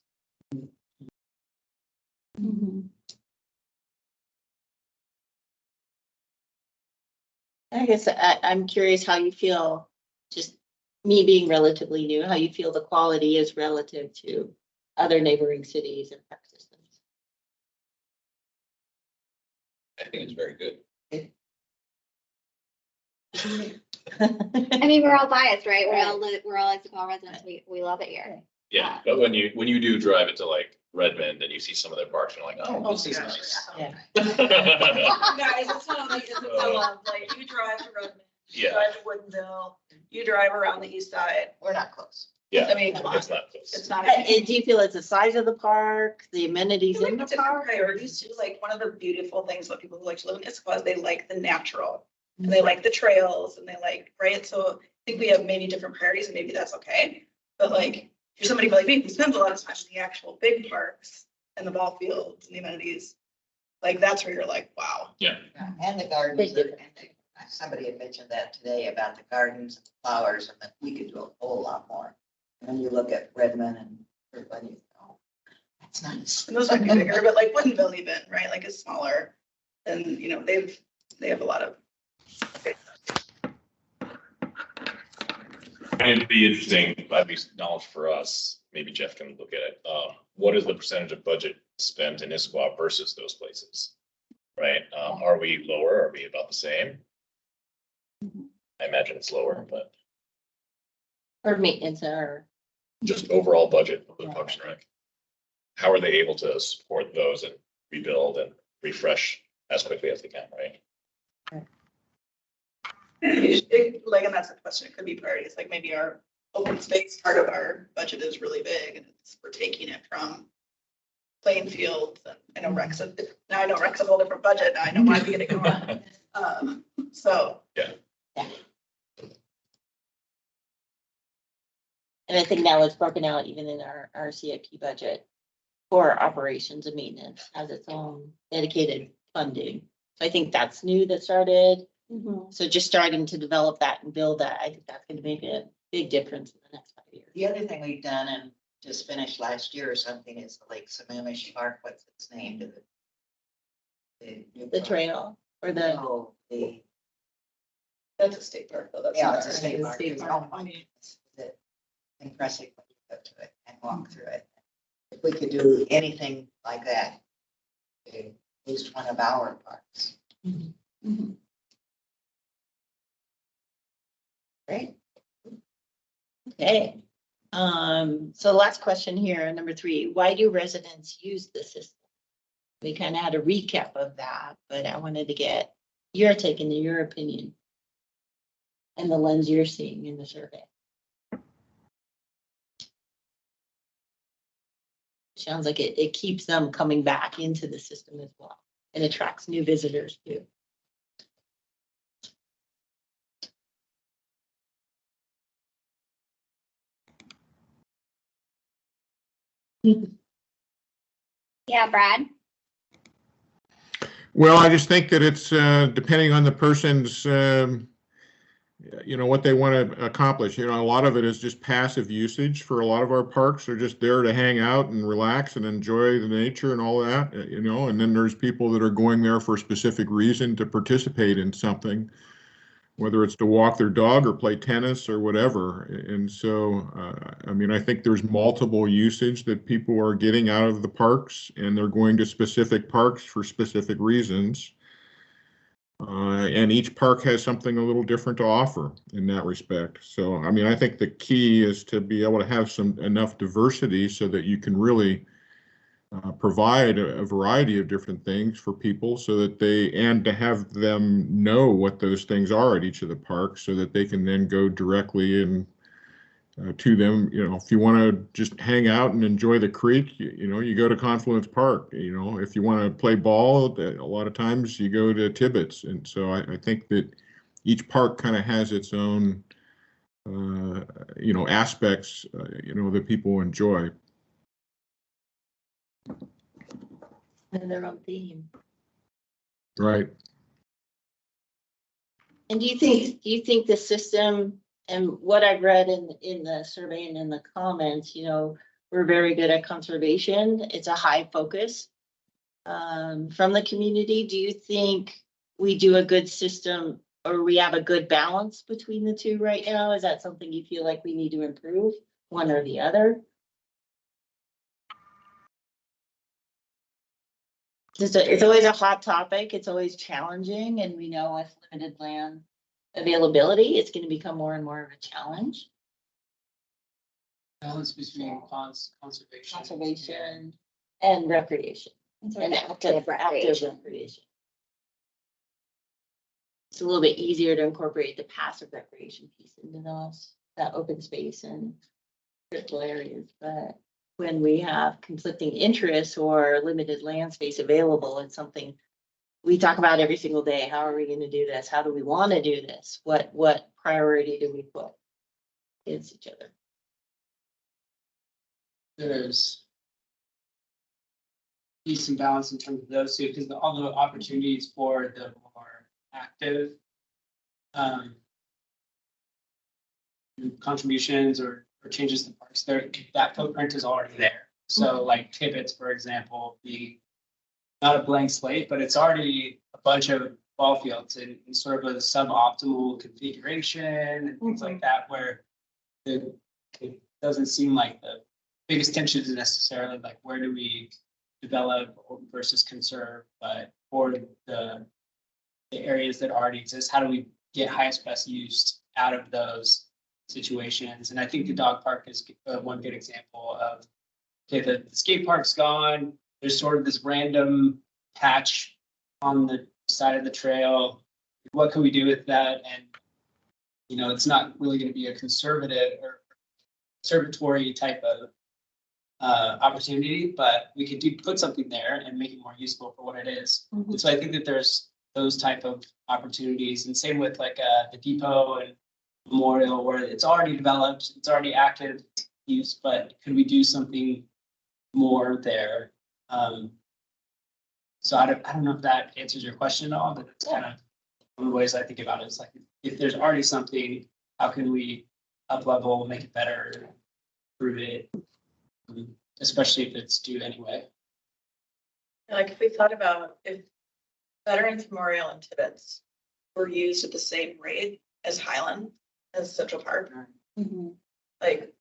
I guess I'm curious how you feel, just me being relatively new, how you feel the quality is relative to other neighboring cities and park systems. I think it's very good. I mean, we're all biased, right? We're all Issaquah residents. We love it here. Yeah, but when you do drive into like Redmond and you see some of their parks, you're like, oh, this is yeah. nice. Yeah. Guys, it's not only Issaquah, like you drive to Redmond, you Yeah, drive to Woodinville, you drive around the east side. We're not close. yeah, I mean, come on, it's not close. it's not. Do you feel it's the size of the park, the amenities Like in the different park? priorities too. Like one of the beautiful things about people who like to live in Issaquah is they like the natural and they like the trails and they like, right? So I think we have maybe different priorities and maybe that's okay. But like, for somebody like me who spends a lot of time in the actual big parks and the ball fields and the amenities, like that's where you're like, wow. Yeah. And the gardens, somebody had mentioned that today about the gardens and the flowers, and that we could do a whole lot more. And when you look at Redmond and everybody, you know, that's nice. And those might be bigger, but like Woodinville even, right? Like it's smaller. And you know, they have a lot of. And it'd be interesting, at least knowledge for us, maybe Jeff can look at it. What is the percentage of budget spent in Issaquah versus those places? Right? Are we lower? Are we about the same? I imagine it's lower, but Or maintenance or. just overall budget of the Parks and Rec. How are they able to support those and rebuild and refresh as quickly as they can, right? Like, and that's the question. It could be priorities. Like maybe our open space part of our budget is really big and we're taking it from playing fields. And I know Rex, now I know Rex has a whole different budget. Now I know why we get it going. So. Yeah. And I think now it's broken out even in our CIP budget for operations and maintenance has its own dedicated funding. So I think that's new that started. So just starting to develop that and build that, I think that's going to make a big difference in the next 5 years. The other thing we've done and just finished last year or something is the Lake Sammamish Park, what's its name? The trail or the. No, That's a state park though. That's yeah, not it's a our- state It's a park. state It's park. impressive when you go to it and walk through it. If we could do anything like that, at least one of our parks. Great. Okay. So last question here, number 3, why do residents use the system? We kind of had a recap of that, but I wanted to get your take and your opinion and the lens you're seeing in the survey. Sounds like it keeps them coming back into the system as well and attracts new visitors too. Yeah, Brad? Well, I just think that it's depending on the person's, what they want to accomplish. A lot of it is just passive usage for a lot of our parks. They're just there to hang out and relax and enjoy the nature and all that, and then there's people that are going there for a specific reason to participate in something, whether it's to walk their dog or play tennis or whatever. And so, I think there's multiple usage that people are getting out of the parks, and they're going to specific parks for specific reasons. And each park has something a little different to offer in that respect. So, I think the key is to be able to have enough diversity so that you can really provide a variety of different things for people, so that and to have them know what those things are at each of the parks, so that they can then go directly and to them. If you want to just hang out and enjoy the creek, you go to Confluence Park. If you want to play ball, a lot of times you go to Tibbetts. And so I think that each park kind of has its own aspects that people enjoy. And their own theme. Right. And do you think the system, and what I've read in the survey and in the comments, we're very good at conservation. It's a high focus from the community. Do you think we do a good system, or we have a good balance between the two right now? Is that something you feel like we need to improve, one or the other? It's always a hot topic. It's always challenging, and we know with limited land availability, it's going to become more and more of a challenge. Balance between conservation and recreation, And active recreation. It's a little bit easier to incorporate the passive recreation piece into that open space and critical areas, but when we have conflicting interests or limited land space available, it's something we talk about every single day. How are we going to do this? How do we want to do this? What priority do we put against each other? There's decent balance in terms of those two, because all the opportunities for the more active contributions or changes to parks, that footprint is already there. So like Tibbetts, for example, being not a blank slate, but it's already a bunch of ball fields in sort of a suboptimal configuration and things like that, where it doesn't seem like the biggest tension is necessarily like where do we develop versus conserve, but for the areas that already exist, how do we get highest best use out of those situations? And I think the dog park is one good example of, okay, the skate park's gone. There's sort of this random patch on the side of the trail. What can we do with that? And, it's not really going to be a conservative or conservatory type of opportunity, but we could put something there and make it more useful for what it is. And so I think that there's those type of opportunities, and same with like the depot and Memorial, where it's already developed, it's already active use, but could we do something more there? So I don't know if that answers your question at all, but it's kind of one of the ways I think about it. It's like, if there's already something, how can we up level, make it better, improve it, especially if it's due anyway. Like if we thought about if Veterans Memorial and Tibbetts were used at the same rate as Highland, as Central Park, like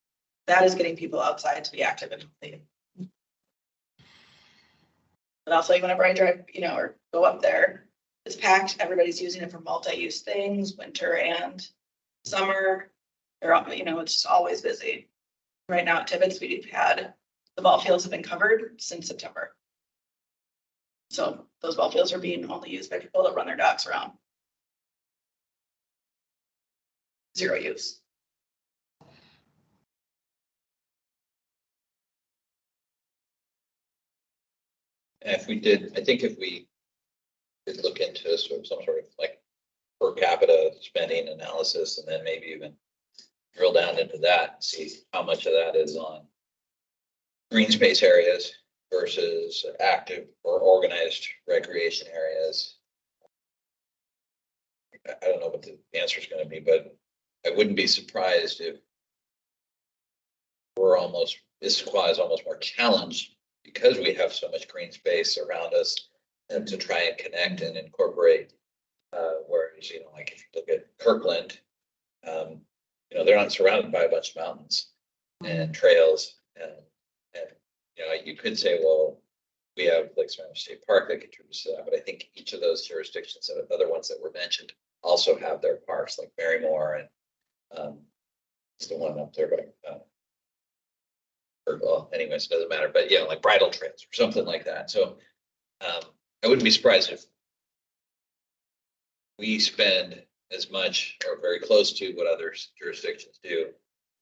that is getting people outside to be active and healthy. But also, whenever I drive, or go up there, it's packed. Everybody's using it for multi-use things, winter and Summer, they're, it's just always busy. Right now at Tibbetts, we've had, the ball fields have been covered since September. So those ball fields are being only used by people that run their dogs around. Zero use. And if we did, I think if we did look into some sort of like per capita spending analysis, and then maybe even drill down into that, and see how much of that is on green space areas versus active or organized recreation areas. I don't know what the answer is going to be, but I wouldn't be surprised if Issaquah is almost more challenged because we have so much green space around us, and to try and connect and incorporate. Whereas, like if you look at Kirkland, they're not surrounded by a bunch of mountains and trails, and you could say, well, we have like Sonoma State Park that contributes to that, but I think each of those jurisdictions and other ones that were mentioned also have their parks, like Barrymore and it's the one up there by well, anyways, it doesn't matter, but like bridle trails or something like that. So I wouldn't be surprised if we spend as much or very close to what other jurisdictions do,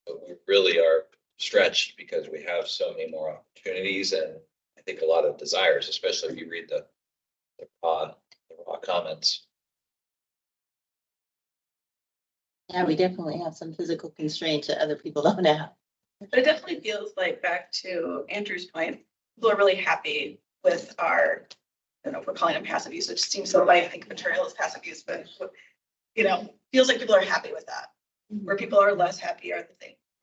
but we really are stretched because we have so many more opportunities, and I think a lot of desires, especially if you read the raw comments. Yeah, we definitely have some physical constraints that other people don't have. But it definitely feels like, back to Andrew's point, people are really happy with our, I don't know if we're calling them passive use, which seems so light. I think material is passive use, but feels like people are happy with that. Where people are less happy are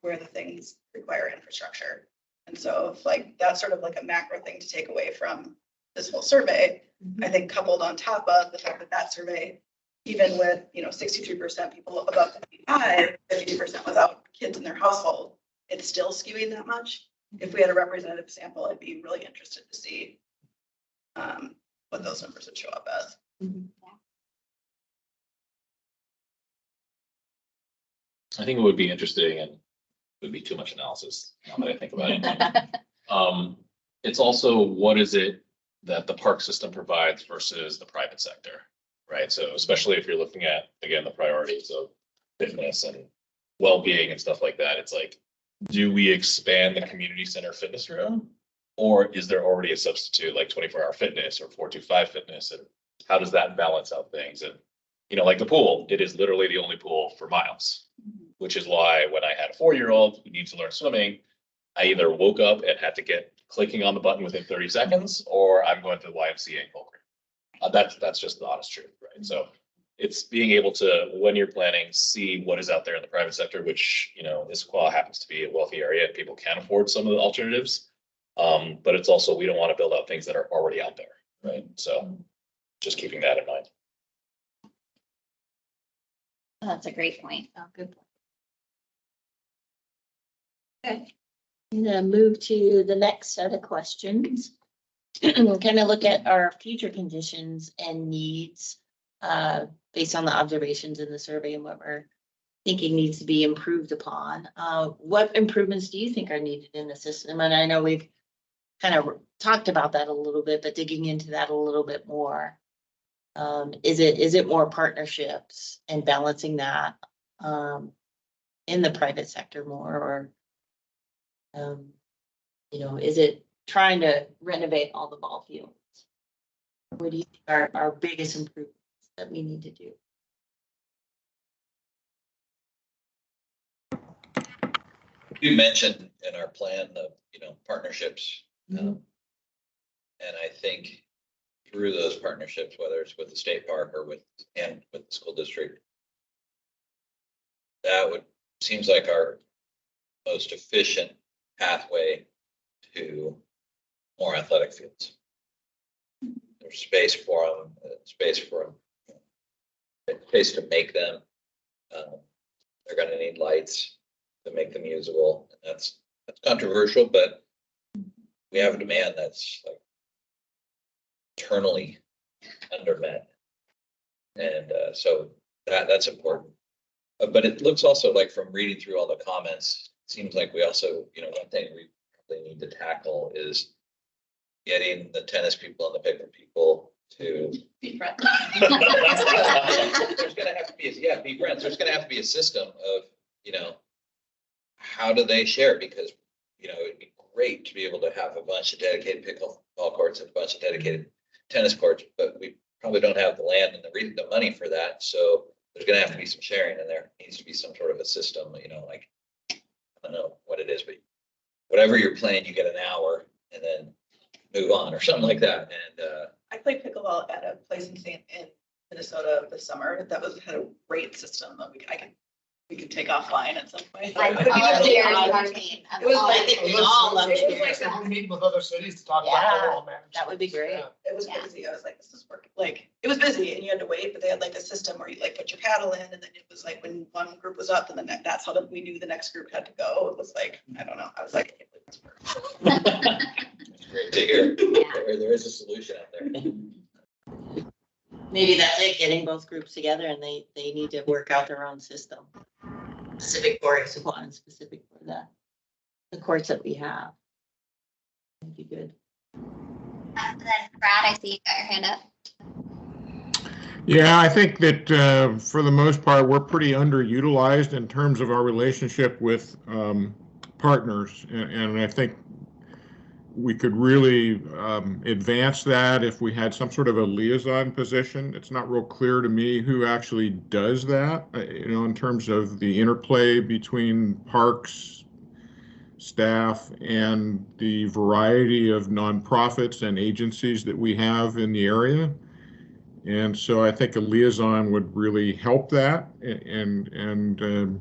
where the things require infrastructure. And so if like that's sort of like a macro thing to take away from this whole survey, I think coupled on top of the fact that survey, even with 63% people above 55, 50% without kids in their household, it's still skewing that much. If we had a representative sample, I'd be really interested to see what those numbers would show up as. I think it would be interesting, and it would be too much analysis now that I think about it. It's also, what is it that the park system provides versus the private sector, right? So especially if you're looking at, again, the priorities of fitness and well-being and stuff like that, it's like, do we expand the community center fitness room? Or is there already a substitute like 24-hour fitness or 425 fitness? And how does that balance out things? And, like the pool, it is literally the only pool for miles, which is why when I had a 4-year-old who needs to learn swimming, I either woke up and had to get clicking on the button within 30 seconds, or I'm going to the YMCA in Cold Creek. That's just the honest truth, right? So it's being able to, when you're planning, see what is out there in the private sector, which, Issaquah happens to be a wealthy area and people can afford some of the alternatives. But it's also, we don't want to build out things that are already out there, right? So just keeping that in mind. That's a great point. Oh, good point. Okay. I'm gonna move to the next set of questions. Kind of look at our future conditions and needs based on the observations in the survey and what we're thinking needs to be improved upon. What improvements do you think are needed in the system? And I know we've kind of talked about that a little bit, but digging into that a little bit more. Is it more partnerships and balancing that in the private sector more, or is it trying to renovate all the ball fields? What do you think are our biggest improvements that we need to do? You mentioned in our plan the partnerships, and I think through those partnerships, whether it's with the state park or with the school district, that seems like our most efficient pathway to more athletic fields. There's space for them, space to make them. They're going to need lights to make them usable. And that's controversial, but we have a demand that's like eternally undermet, and so that's important. But it looks also like from reading through all the comments, it seems like we also, one thing we probably need to tackle is getting the tennis people and the paper people to Be friends. there's gonna have to be, be friends. There's gonna have to be a system of, how do they share? Because, it'd be great to be able to have a bunch of dedicated pickleball courts and a bunch of dedicated tennis courts, but we probably don't have the land and the money for that. So there's gonna have to be some sharing, and there needs to be some sort of a system, like, I don't know what it is, but whatever you're playing, you get an hour and then move on or something like that. And, I played pickleball at a place in Minnesota this summer that had a rate system that we could take offline at some point. Like, But all it the years was- of our team, of It was all like, the we all loved It was it. like Next time we meet with other cities to talk about Yeah, overall management. that would be great. Yeah. It was Yeah. busy. I was like, this is working. Like, it was busy and you had to wait, but they had like a system where you like put your paddle in, and then it was like when one group was up, and then that's how we knew the next group had to go. It was like, I don't know. I was like, I can't believe this works. it's great to hear. Yeah. There is a solution out there. Maybe that's it, getting both groups together and they need to work out their own system. Specific for Issaquah and specific for the courts that we have. That'd be good. And then Brad, I see you got your hand up. Yeah, I think that for the most part, we're pretty underutilized in terms of our relationship with partners. And I think we could really advance that if we had some sort of a liaison position. It's not real clear to me who actually does that, in terms of the interplay between parks, staff, and the variety of nonprofits and agencies that we have in the area. And so I think a liaison would really help that and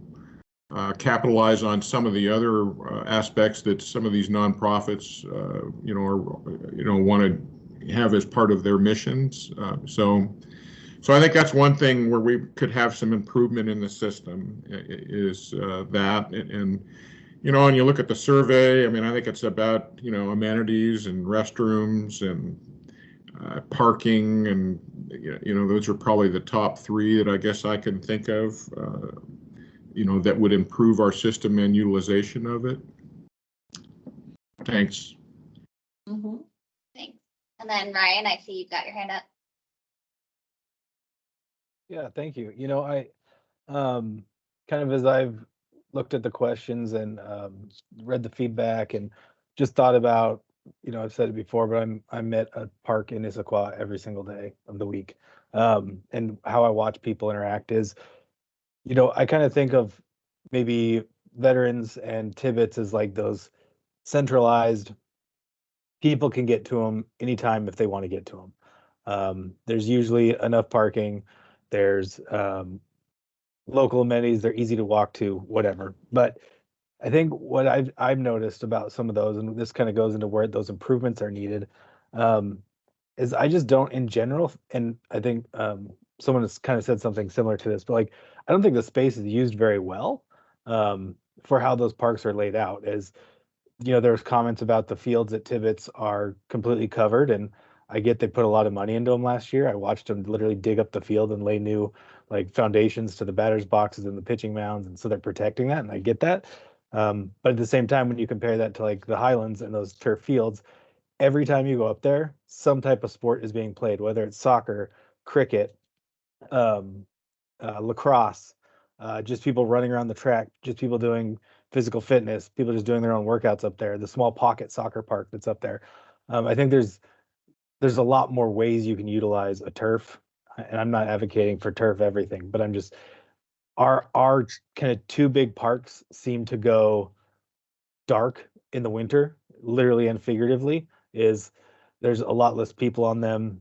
capitalize on some of the other aspects that some of these nonprofits, want to have as part of their missions. So I think that's one thing where we could have some improvement in the system is that. And you look at the survey, I think it's about, amenities and restrooms and parking, and, those are probably the top three that I guess I can think of. That would improve our system and utilization of it. Thanks. Mm-hmm. Thanks. And then Ryan, I see you've got your hand up. Yeah, thank you. I kind of, as I've looked at the questions and read the feedback and just thought about, I've said it before, but I'm at a park in Issaquah every single day of the week. And how I watch people interact is, I kind of think of maybe veterans and Tibbets as like those centralized, people can get to them anytime if they want to get to them. There's usually enough parking. There's local amenities. They're easy to walk to, whatever. But I think what I've noticed about some of those, and this kind of goes into where those improvements are needed, is I just don't in general, and I think someone has kind of said something similar to this, but like, I don't think the space is used very well for how those parks are laid out. As there's comments about the fields at Tibbets are completely covered, and I get they put a lot of money into them last year. I watched them literally dig up the field and lay new like foundations to the batters boxes and the pitching mounds, and so they're protecting that, and I get that. But at the same time, when you compare that to like the Highlands and those turf fields, every time you go up there, some type of sport is being played, whether it's soccer, cricket, lacrosse, just people running around the track, just people doing physical fitness, people just doing their own workouts up there, the small pocket soccer park that's up there. I think there's a lot more ways you can utilize a turf, and I'm not advocating for turf everything, but I'm just, our kind of two big parks seem to go dark in the winter, literally and figuratively. Is there's a lot less people on them.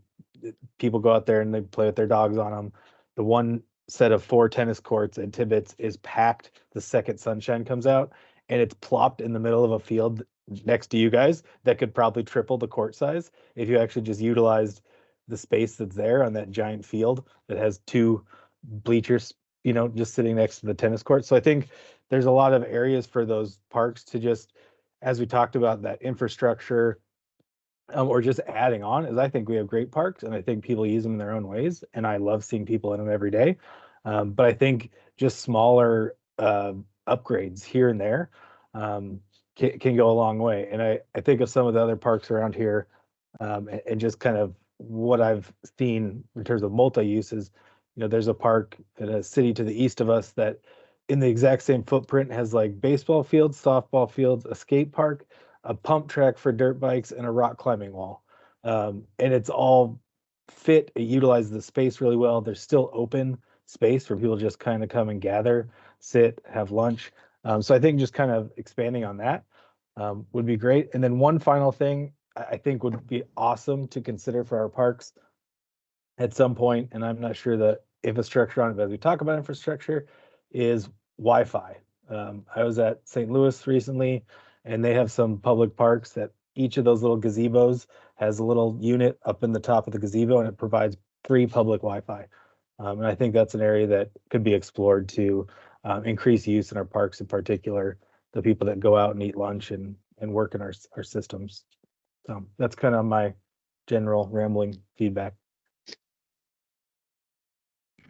People go out there and they play with their dogs on them. The one set of 4 tennis courts at Tibbets is packed the second sunshine comes out, and it's plopped in the middle of a field next to you guys that could probably triple the court size if you actually just utilized the space that's there on that giant field that has 2 bleachers, just sitting next to the tennis court. So I think there's a lot of areas for those parks to just, as we talked about, that infrastructure, or just adding on, is I think we have great parks, and I think people use them in their own ways, and I love seeing people in them every day. But I think just smaller upgrades here and there can go a long way. And I think of some of the other parks around here and just kind of what I've seen in terms of multi-uses. There's a park in a city to the east of us that in the exact same footprint has like baseball fields, softball fields, a skate park, a pump track for dirt bikes, and a rock climbing wall. And it's all fit. It utilizes the space really well. There's still open space for people to just kind of come and gather, sit, have lunch. So I think just kind of expanding on that would be great. And then one final thing I think would be awesome to consider for our parks at some point, and I'm not sure the infrastructure on it, but as we talk about infrastructure, is Wi-Fi. I was at St. Louis recently, and they have some public parks that each of those little gazebos has a little unit up in the top of the gazebo, and it provides free public Wi-Fi. And I think that's an area that could be explored to increase use in our parks, in particular, the people that go out and eat lunch and work in our systems. So that's kind of my general rambling feedback.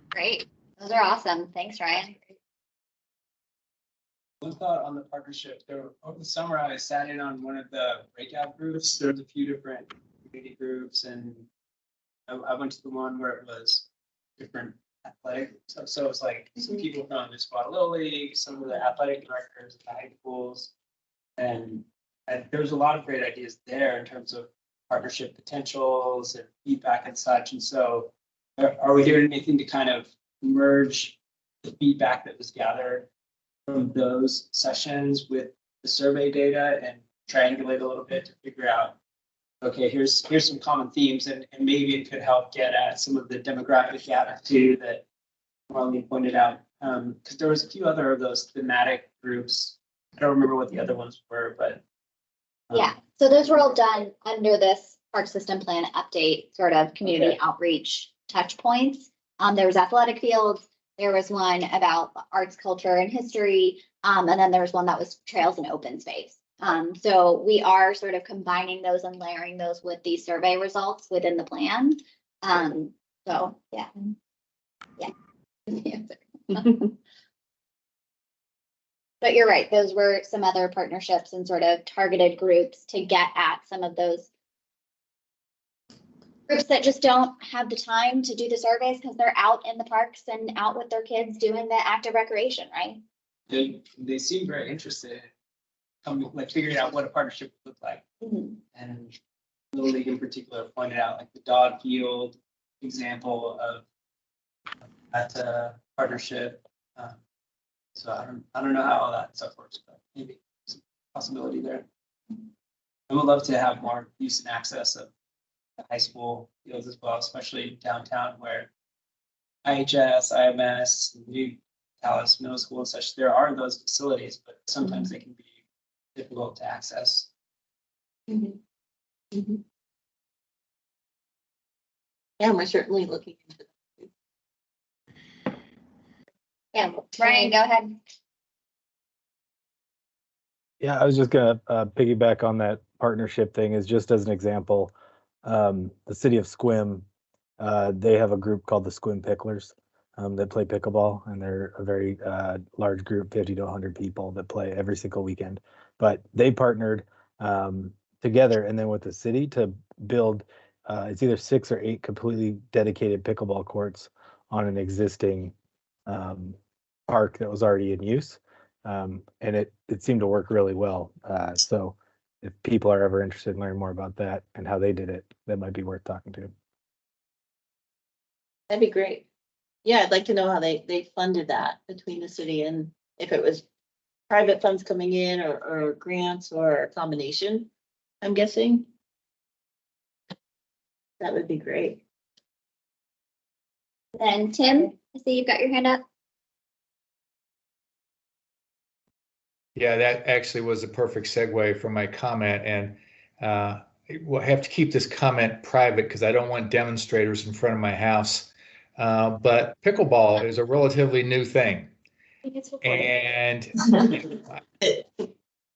Great. Those are awesome. Thanks, Ryan. One thought on the partnership, over the summer, I sat in on one of the breakout groups. There was a few different community groups, and I went to the one where it was different athletic. So it was like some people from the Squad Little League, some of the athletic directors, the high schools, and there was a lot of great ideas there in terms of partnership potentials and feedback and such. And so are we doing anything to kind of merge the feedback that was gathered from those sessions with the survey data and triangulate a little bit to figure out, okay, here's some common themes, and maybe it could help get at some of the demographic data too that Marlene pointed out. Because there was a few other of those thematic groups. I don't remember what the other ones were, but Yeah, so those were all done under this park system plan update, sort of community outreach touch points. There was athletic fields, there was one about arts, culture, and history, and then there was one that was trails and open space. So we are sort of combining those and layering those with these survey results within the plan. So yeah. But you're right, those were some other partnerships and sort of targeted groups to get at some of those groups that just don't have the time to do the surveys because they're out in the parks and out with their kids doing the active recreation, right? they seem very interested in figuring out what a partnership would look like. And Little League in particular pointed out like the dog field example of that partnership. So I don't know how all that stuff works, but maybe there's a possibility there. I would love to have more use and access of the high school fields as well, especially downtown where IHS, IMS, New Dallas Middle School and such, there are those facilities, but sometimes they can be difficult to access. Yeah, we're certainly looking into that. Yeah, Ryan, go ahead. Yeah, I was just gonna piggyback on that partnership thing is just as an example. The city of Sequim, they have a group called the Sequim Picklers that play pickleball, and they're a very large group, 50 to 100 people that play every single weekend. But they partnered together and then with the city to build, it's either 6 or 8 completely dedicated pickleball courts on an existing park that was already in use. And it seemed to work really well. So if people are ever interested in learning more about that and how they did it, that might be worth talking to. That'd be great. Yeah, I'd like to know how they funded that between the city and if it was private funds coming in or grants or a combination, I'm guessing. That would be great. Then Tim, I see you've got your hand up. Yeah, that actually was a perfect segue for my comment, and we'll have to keep this comment private because I don't want demonstrators in front of my house. But pickleball is a relatively new thing, and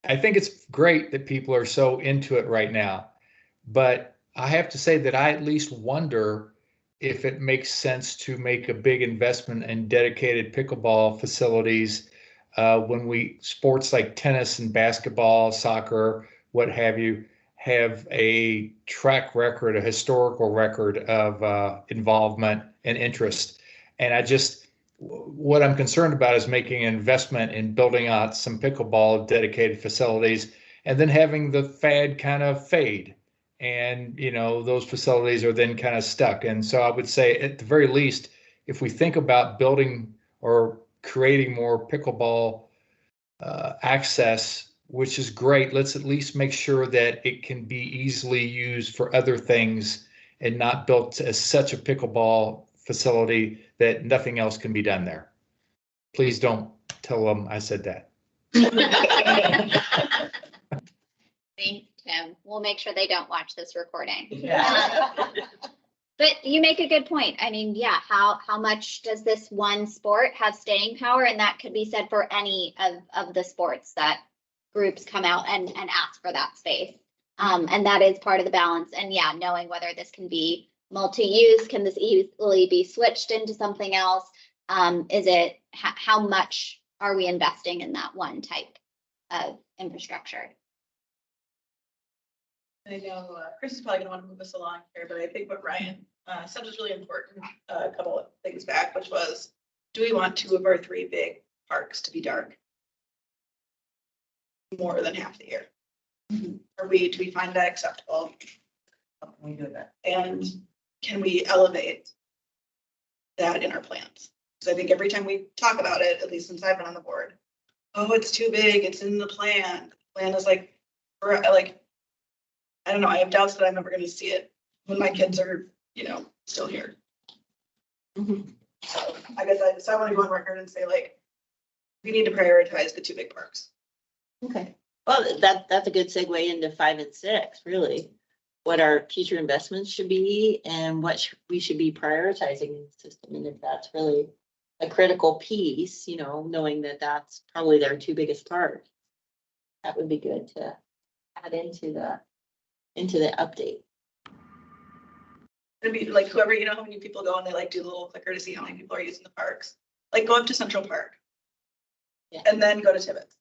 I think it's great that people are so into it right now. But I have to say that I at least wonder if it makes sense to make a big investment in dedicated pickleball facilities when sports like tennis and basketball, soccer, what have you, have a track record, a historical record of involvement and interest. And what I'm concerned about is making an investment in building out some pickleball dedicated facilities and then having the fad kind of fade. And, those facilities are then kind of stuck. And so I would say at the very least, if we think about building or creating more pickleball access, which is great, let's at least make sure that it can be easily used for other things and not built as such a pickleball facility that nothing else can be done there. Please don't tell them I said that. Thanks, Tim. We'll make sure they don't watch this recording. Yeah. But you make a good point. I mean, yeah, how much does this one sport have staying power? And that could be said for any of the sports that groups come out and ask for that space. And that is part of the balance. And yeah, knowing whether this can be multi-use, can this easily be switched into something else? How much are we investing in that one type of infrastructure? I know Chris is probably gonna want to move us along here, but I think what Ryan said was really important, a couple of things back, which was, do we want 2 of our 3 big parks to be dark more than half the year? Do we find that acceptable? How can we do that? And can we elevate that in our plans? Because I think every time we talk about it, at least since I've been on the board, oh, it's too big, it's in the plan. The plan is like, I don't know, I have doubts that I'm ever going to see it when my kids are, still here. So I guess I want to go on record and say, like, we need to prioritize the 2 big parks. Okay, well, that's a good segue into 5 and 6, really. What our future investments should be and what we should be prioritizing in the system. And if that's really a critical piece, knowing that that's probably their 2 biggest parts, that would be good to add into the update. It'd be like whoever, how many people go and they like do the little clicker to see how many people are using the parks. Like go up to Central Park. Yeah. And then go to Tibbetts.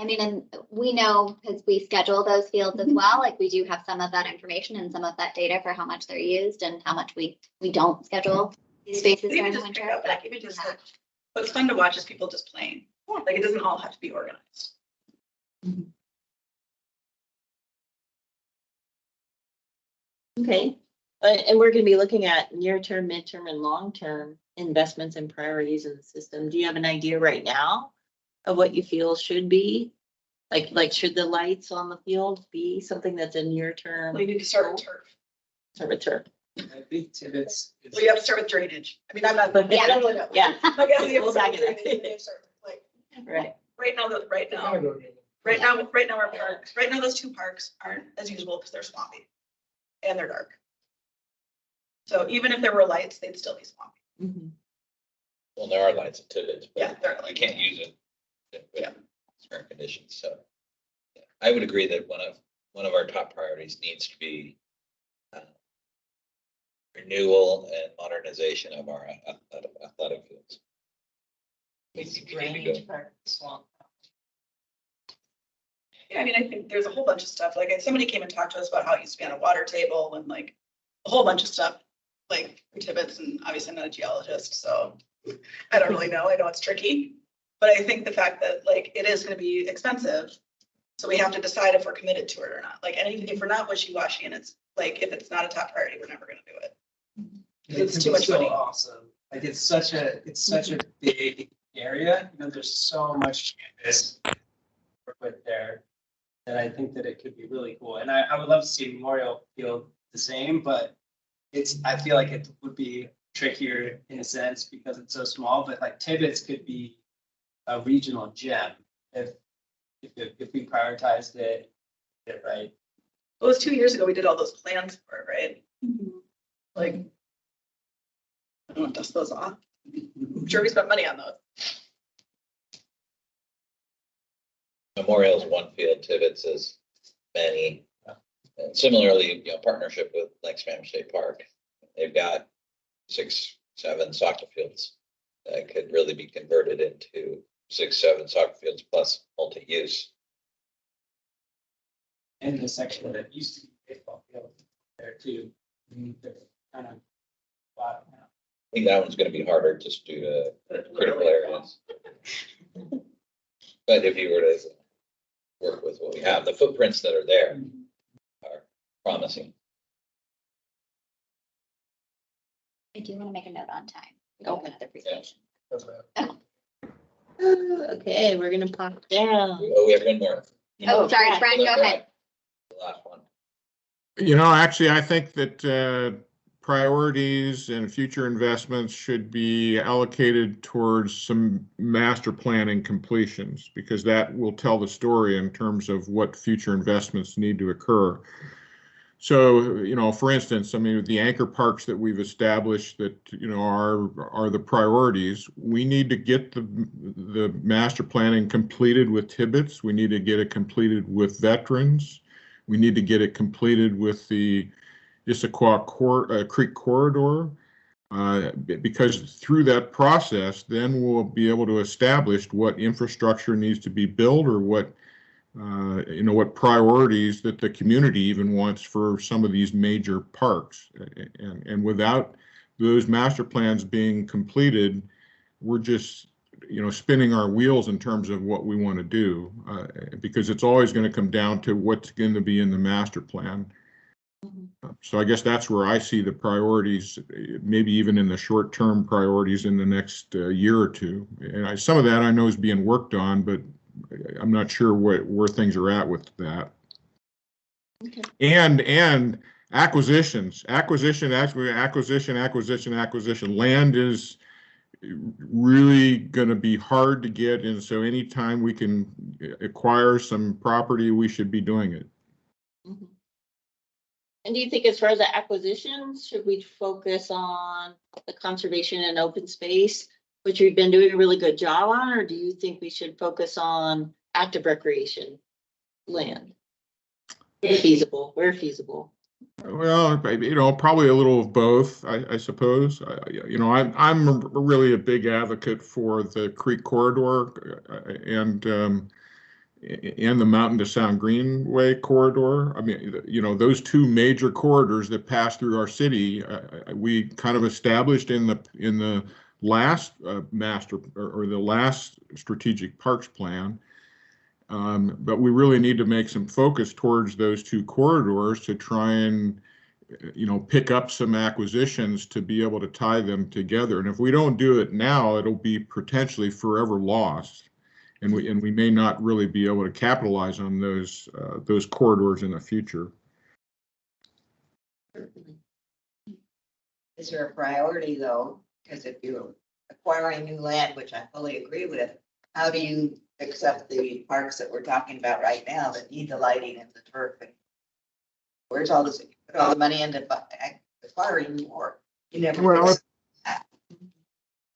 I mean, and we know because we schedule those fields as well, like we do have some of that information and some of that data for how much they're used and how much we don't schedule these spaces during the winter. What's fun to watch is people just playing. Like it doesn't all have to be organized. Okay, and we're going to be looking at near-term, midterm, and long-term investments and priorities in the system. Do you have an idea right now of what you feel should be? Like should the lights on the field be something that's a near-term? Well, you need to start with turf. Start with turf. I think Tibbetts. Well, you have to start with drainage. I mean, I'm not. Yeah. I don't really know. Yeah. I guess you have to We'll start back with it up. drainage, and then start with, like, Right. Right now our parks, right now those 2 parks aren't as usable because they're swampy and they're dark. So even if there were lights, they'd still be swampy. Mhm. Well, there are lights at Tibbetts, Yeah, but there are you can't use it. Yeah. Certain conditions, so. Yeah. I would agree that one of our top priorities needs to be renewal and modernization of our athletic fields. We need to go. Yeah, I mean, I think there's a whole bunch of stuff. Like somebody came and talked to us about how it used to be on a water table and like a whole bunch of stuff, like for Tibbetts, and obviously I'm not a geologist, so I don't really know. I know it's tricky, but I think the fact that like it is going to be expensive, so we have to decide if we're committed to it or not. Like anything, if we're not wishy-washy and it's like if it's not a top priority, we're never going to do it. It's too much money. Awesome. Like it's such a big area. There's so much campus work with there that I think that it could be really cool. And I would love to see Memorial Field the same, but I feel like it would be trickier in a sense because it's so small. But like Tibbetts could be a regional gem if we prioritized it right. It was 2 years ago we did all those plans for it, right? Like, I don't want to dust those off. I'm sure we spent money on those. Memorial's one field, Tibbetts is many. And similarly, partnership with like Spanish State Park, they've got 6, 7 soccer fields that could really be converted into 6, 7 soccer fields plus multi-use. And the section that used to be baseball field there too. They're kind of flat now. I think that one's going to be harder just due to critical areas. But if you were to work with what we have, the footprints that are there are promising. I do want to make a note on time. Okay. The presentation. Okay, we're gonna pop down. Oh, we have one more. Oh, sorry, yeah. Brian, go ahead. The last one. Actually, I think that priorities and future investments should be allocated towards some master planning completions, because that will tell the story in terms of what future investments need to occur. So, for instance, I mean, the anchor parks that we've established that, are the priorities, we need to get the master planning completed with Tibbetts. We need to get it completed with veterans. We need to get it completed with the Issaquah Creek Corridor, because through that process, then we'll be able to establish what infrastructure needs to be built, or what priorities that the community even wants for some of these major parks. And without those master plans being completed, we're just, spinning our wheels in terms of what we want to do, because it's always going to come down to what's going to be in the master plan. So I guess that's where I see the priorities, maybe even in the short-term priorities in the next year or two. And some of that I know is being worked on, but I'm not sure where things are at with that. Okay. And acquisition. Land is really going to be hard to get, and so anytime we can acquire some property, we should be doing it. Mhm. And do you think, as far as the acquisitions, should we focus on the conservation and open space, which we've been doing a really good job on, or do you think we should focus on active recreation land? Where feasible. Well, probably a little of both, I suppose. I'm really a big advocate for the Creek Corridor and the Mountain to Sound Greenway corridor. I mean, those two major corridors that pass through our city, we kind of established in the last master or the last strategic parks plan. But we really need to make some focus towards those two corridors to try and, pick up some acquisitions to be able to tie them together. And if we don't do it now, it'll be potentially forever lost. And we may not really be able to capitalize on those corridors in the future. Is there a priority though? Because if you're acquiring new land, which I fully agree with, how do you accept the parks that we're talking about right now that need the lighting and the turf? And where's all this, put all the money into acquiring more? You never. Well,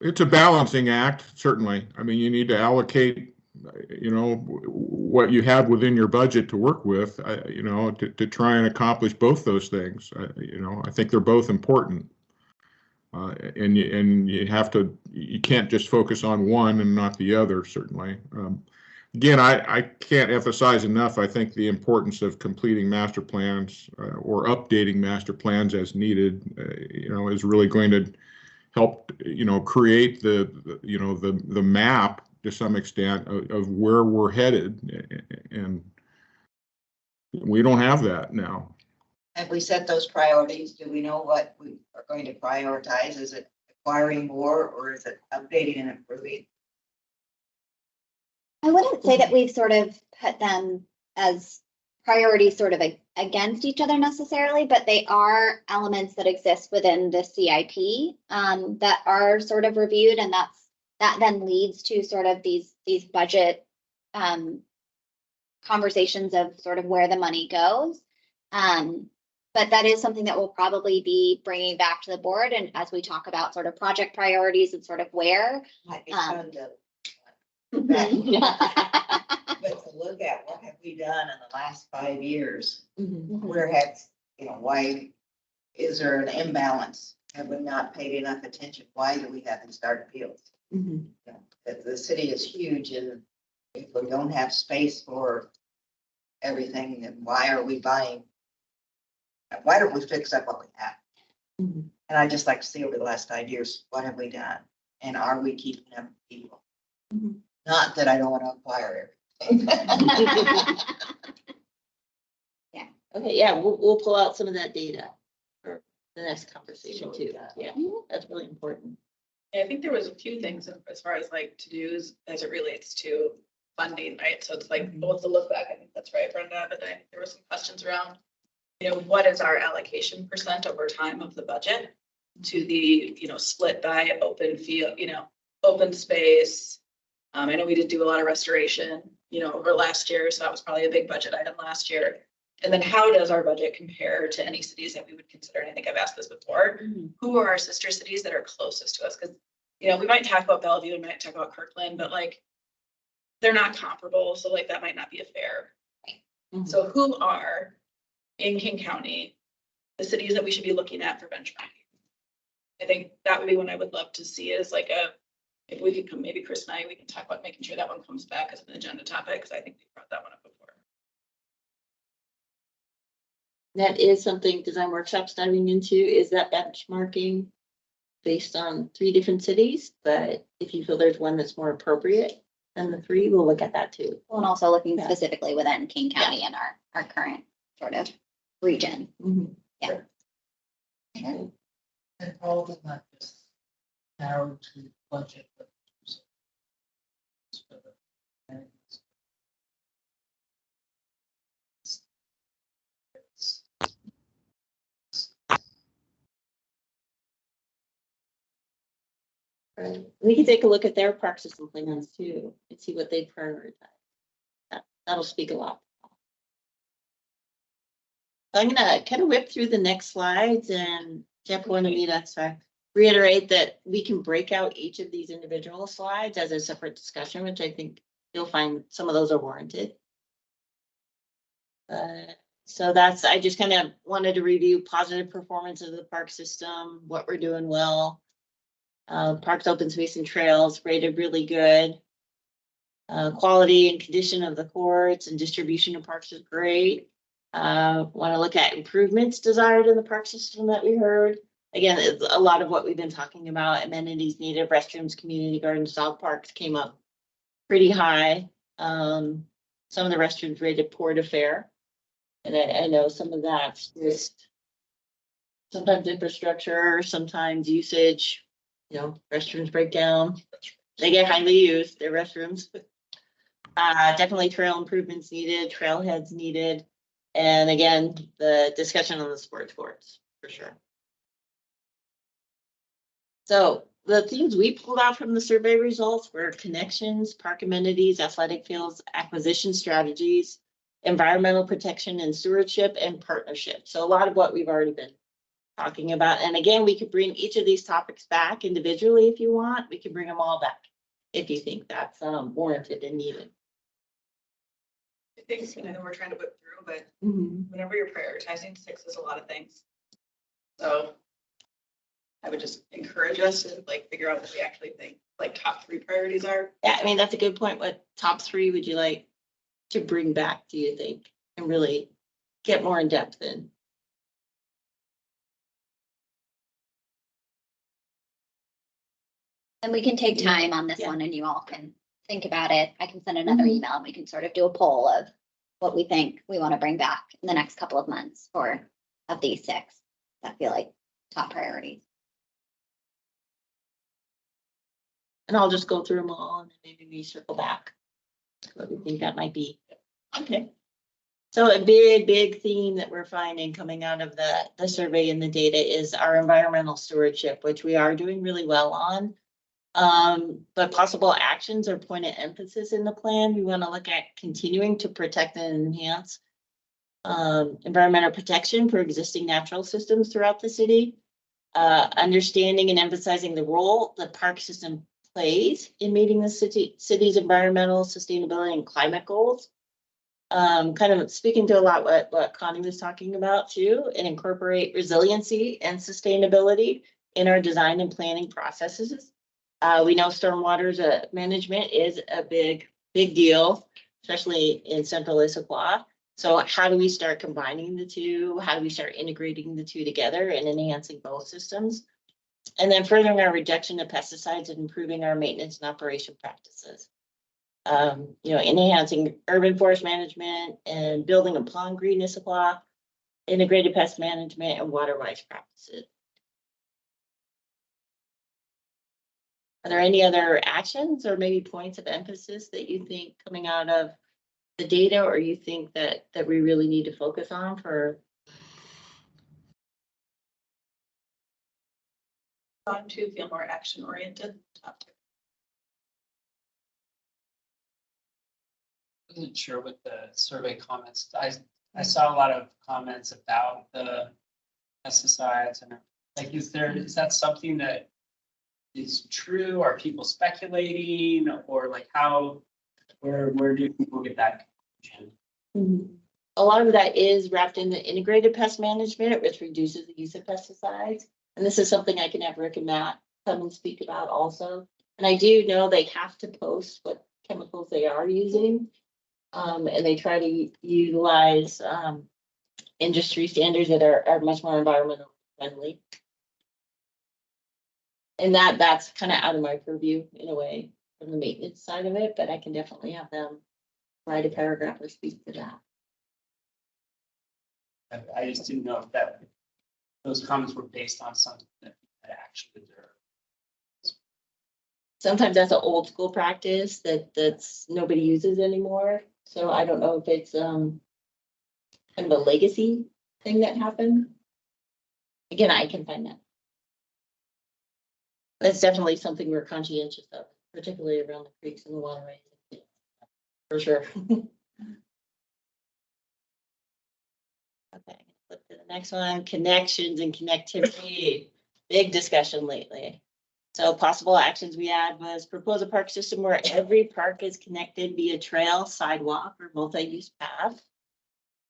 it's a balancing act, certainly. I mean, you need to allocate, what you have within your budget to work with, to try and accomplish both those things. I think they're both important. And you can't just focus on one and not the other, certainly. Again, I can't emphasize enough, I think, the importance of completing master plans or updating master plans as needed, is really going to help, create the map to some extent of where we're headed. And we don't have that now. Have we set those priorities? Do we know what we are going to prioritize? Is it acquiring more, or is it updating and improving? I wouldn't say that we've sort of put them as priorities sort of against each other necessarily, but they are elements that exist within the CIP that are sort of reviewed, and that then leads to sort of these budget conversations of sort of where the money goes. But that is something that we'll probably be bringing back to the board, and as we talk about sort of project priorities and sort of where. Might be fun to But to look at what have we done in the last 5 years, where has, why is there an imbalance? Have we not paid enough attention? Why do we have these dark fields? The city is huge, and if we don't have space for everything, then why are we buying? Why don't we fix up what we have? And I just like to see over the last 5 years, what have we done? And are we keeping up with people? Not that I don't want to acquire everything. Okay, yeah, we'll pull out some of that data for the next conversation too. Yeah, that's really important. I think there was a few things as far as like to-dos as it relates to funding, right? So it's like both the look back, I think that's right, Brenda, but there were some questions around, what is our allocation % over time of the budget to the, split by open field, open space. I know we did do a lot of restoration, over last year, so that was probably a big budget item last year. And then how does our budget compare to any cities that we would consider? And I think I've asked this before. Who are our sister cities that are closest to us? Because, we might talk about Bellevue, we might talk about Kirkland, but like, they're not comparable. So like, that might not be a fair. So who are in King County, the cities that we should be looking at for benchmarking? I think that would be one I would love to see is like if we could come, maybe Chris and I, we can talk about making sure that one comes back as an agenda topic, because I think we brought that one up before. That is something design workshops diving into, is that benchmarking based on 3 different cities. But if you feel there's one that's more appropriate than the 3, we'll look at that too. And also looking specifically within King County and our current sort of region. Yeah. And all of that just narrow to budget. Right. We can take a look at their park system plans too and see what they prioritize. That'll speak a lot. I'm gonna kind of whip through the next slides, and Jeff wanted me to reiterate that we can break out each of these individual slides as a separate discussion, which I think you'll find some of those are warranted. So I just kind of wanted to review positive performance of the park system, what we're doing well. Parks, open space and trails rated really good. Quality and condition of the courts and distribution of parks is great. Want to look at improvements desired in the park system that we heard. Again, it's a lot of what we've been talking about. Amenities needed, restrooms, community gardens, dog parks came up pretty high. Some of the restrooms rated poor to fair. And I know some of that's just sometimes infrastructure, sometimes usage. Restrooms break down. They get highly used, their restrooms. Definitely trail improvements needed, trailheads needed. And again, the discussion on the sports courts, for sure. So the themes we pulled out from the survey results were connections, park amenities, athletic fields, acquisition strategies, environmental protection and stewardship, and partnership. So a lot of what we've already been talking about. And again, we could bring each of these topics back individually if you want. We can bring them all back if you think that's warranted and needed. I think, we're trying to whip through, but whenever you're prioritizing, 6 is a lot of things. So I would just encourage us to figure out what we actually think top 3 priorities are. Yeah, I mean, that's a good point. What top 3 would you like to bring back, do you think, and really get more in depth in? And we can take time on this one, and you all can think about it. I can send another email, and we can sort of do a poll of what we think we want to bring back in the next couple of months of these 6 that feel like top priorities. And I'll just go through them all, and then maybe we circle back to what we think that might be. Okay. So a big theme that we're finding coming out of the survey and the data is our environmental stewardship, which we are doing really well on. But possible actions or point of emphasis in the plan, we want to look at continuing to protect and enhance environmental protection for existing natural systems throughout the city, understanding and emphasizing the role the park system plays in meeting the city's environmental, sustainability, and climate goals. Kind of speaking to a lot what Connie was talking about too, and incorporate resiliency and sustainability in our design and planning processes. We know stormwater management is a big deal, especially in central Issaquah. So how do we start combining the two? How do we start integrating the two together and enhancing both systems? And then furthering our reduction of pesticides and improving our maintenance and operation practices. Enhancing urban forest management and building upon green Issaquah, integrated pest management and water-wise practices. Are there any other actions or maybe points of emphasis that you think coming out of the data, or you think that we really need to focus on for? On to feel more action oriented. I wasn't sure with the survey comments. I saw a lot of comments about the pesticides and like, is that something that is true? Are people speculating, or like where do people get that conclusion? A lot of that is wrapped in the integrated pest management, which reduces the use of pesticides. And this is something I can have Rick and Matt come and speak about also. And I do know they have to post what chemicals they are using. And they try to utilize industry standards that are much more environmental friendly. And that's kind of out of my purview in a way from the maintenance side of it, but I can definitely have them write a paragraph or speak to that. I just didn't know if those comments were based on something that actually there. Sometimes that's an old school practice that's nobody uses anymore. So I don't know if it's kind of a legacy thing that happened. Again, I can find that. That's definitely something we're conscientious of, particularly around the creeks and the waterways. For sure. Okay, flip to the next one. Connections and connectivity. Big discussion lately. So possible actions we had was propose a park system where every park is connected via trail, sidewalk, or multi-use path.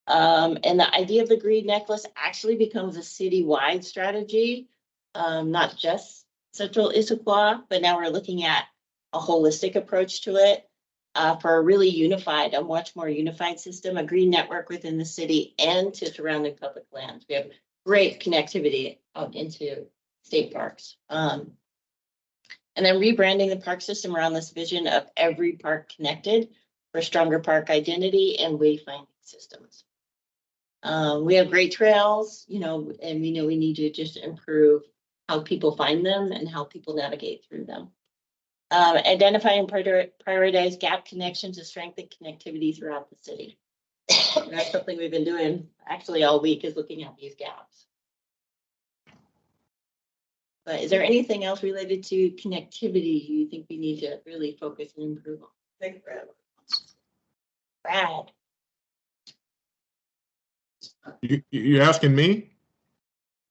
And the idea of the green necklace actually becomes a citywide strategy, not just central Issaquah, but now we're looking at a holistic approach to it for a really a much more unified system, a green network within the city and to surrounding public lands. We have great connectivity out into state parks. And then rebranding the park system around this vision of every park connected for stronger park identity and wayfinding systems. We have great trails, and we know we need to just improve how people find them and how people navigate through them. Identify and prioritize gap connections to strengthen connectivity throughout the city. And that's something we've been doing actually all week, is looking at these gaps. But is there anything else related to connectivity you think we need to really focus and improve on? Thank you, Brad. You asking me?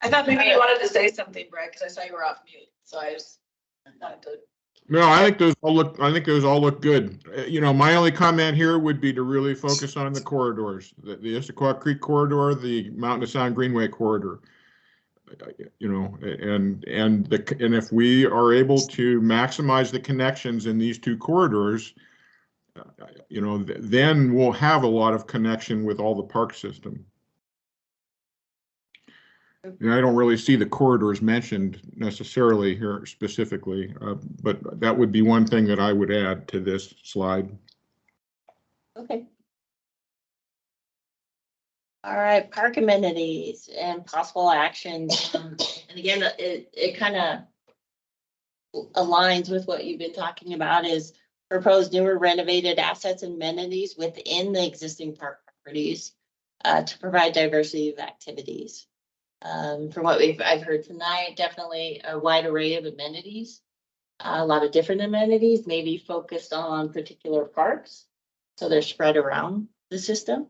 I thought maybe you wanted to say something, Brad, because I saw you were off mute, so I just wanted to. No, I think those all look good. My only comment here would be to really focus on the corridors, the Issaquah Creek corridor, the Mountain to Sound Greenway corridor. And if we are able to maximize the connections in these two corridors, then we'll have a lot of connection with all the park system. And I don't really see the corridors mentioned necessarily here specifically, but that would be one thing that I would add to this slide. Okay. All right, park amenities and possible actions. And again, it kind of aligns with what you've been talking about, is propose newer renovated assets and amenities within the existing park properties to provide diversity of activities. From what I've heard tonight, definitely a wide array of amenities, a lot of different amenities, maybe focused on particular parks. So they're spread around the system.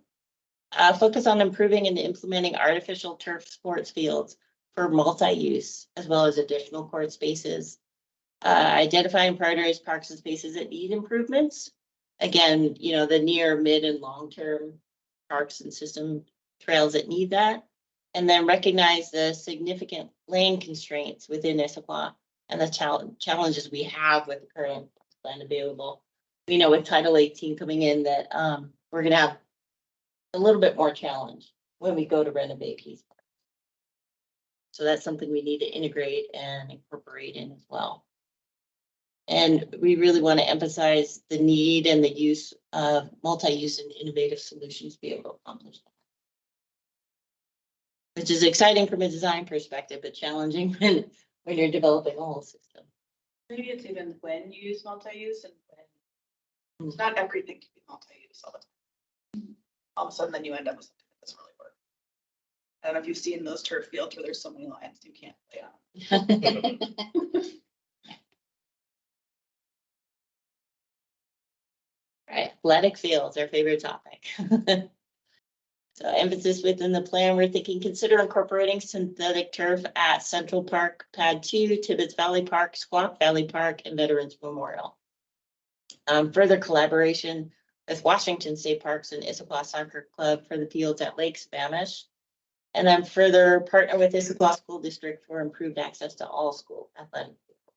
Focus on improving and implementing artificial turf sports fields for multi-use, as well as additional court spaces. Identify and prioritize parks and spaces that need improvements. Again, you know, the near, mid, and long-term parks and system trails that need that. And then recognize the significant land constraints within Issaquah and the challenges we have with the current land available. We know with Title 18 coming in that we're gonna have a little bit more challenge when we go to renovate these parks. So that's something we need to integrate and incorporate in as well. And we really want to emphasize the need and the use of multi-use and innovative solutions to be able to accomplish that. Which is exciting from a design perspective, but challenging when you're developing a whole system. Maybe it's even when you use multi-use and when it's not everything can be multi-use all the time. All of a sudden, then you end up with something that doesn't really work. I don't know if you've seen those turf fields where there's so many lines you can't play on. All right, athletic fields, our favorite topic. So emphasis within the plan, we're thinking consider incorporating synthetic turf at Central Park, Pad 2, Tibbetts Valley Park, Squaw Valley Park, and Veterans Memorial. Further collaboration with Washington State Parks and Issaquah Soccer Club for the fields at Lake Spanish. And then further partner with Issaquah School District for improved access to all school athletic fields.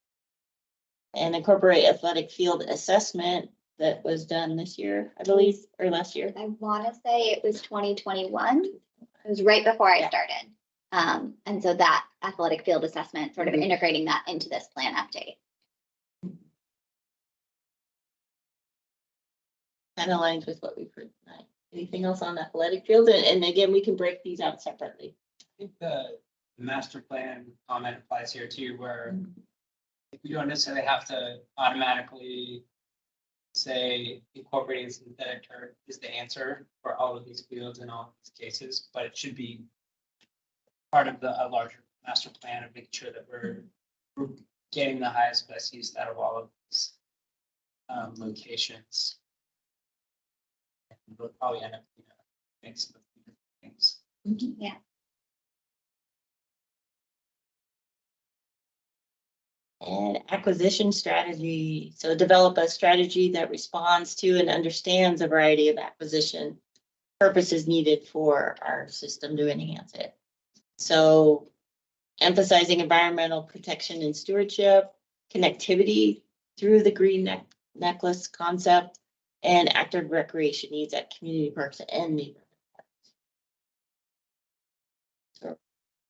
And incorporate athletic field assessment that was done this year, I believe, or last year. I want to say it was 2021. It was right before I started. And so that athletic field assessment, sort of integrating that into this plan update. Kind of aligns with what we've heard tonight. Anything else on athletic field? And again, we can break these out separately. I think the master plan comment applies here too, where you don't necessarily have to automatically say incorporating synthetic turf is the answer for all of these fields in all of these cases, but it should be part of a larger master plan of making sure that we're getting the highest best use out of all of these locations. And we'll probably end up mix of things. Yeah. And acquisition strategy. So develop a strategy that responds to and understands a variety of acquisition purposes needed for our system to enhance it. So emphasizing environmental protection and stewardship, connectivity through the green necklace concept, and active recreation needs at community parks and neighborhood parks. So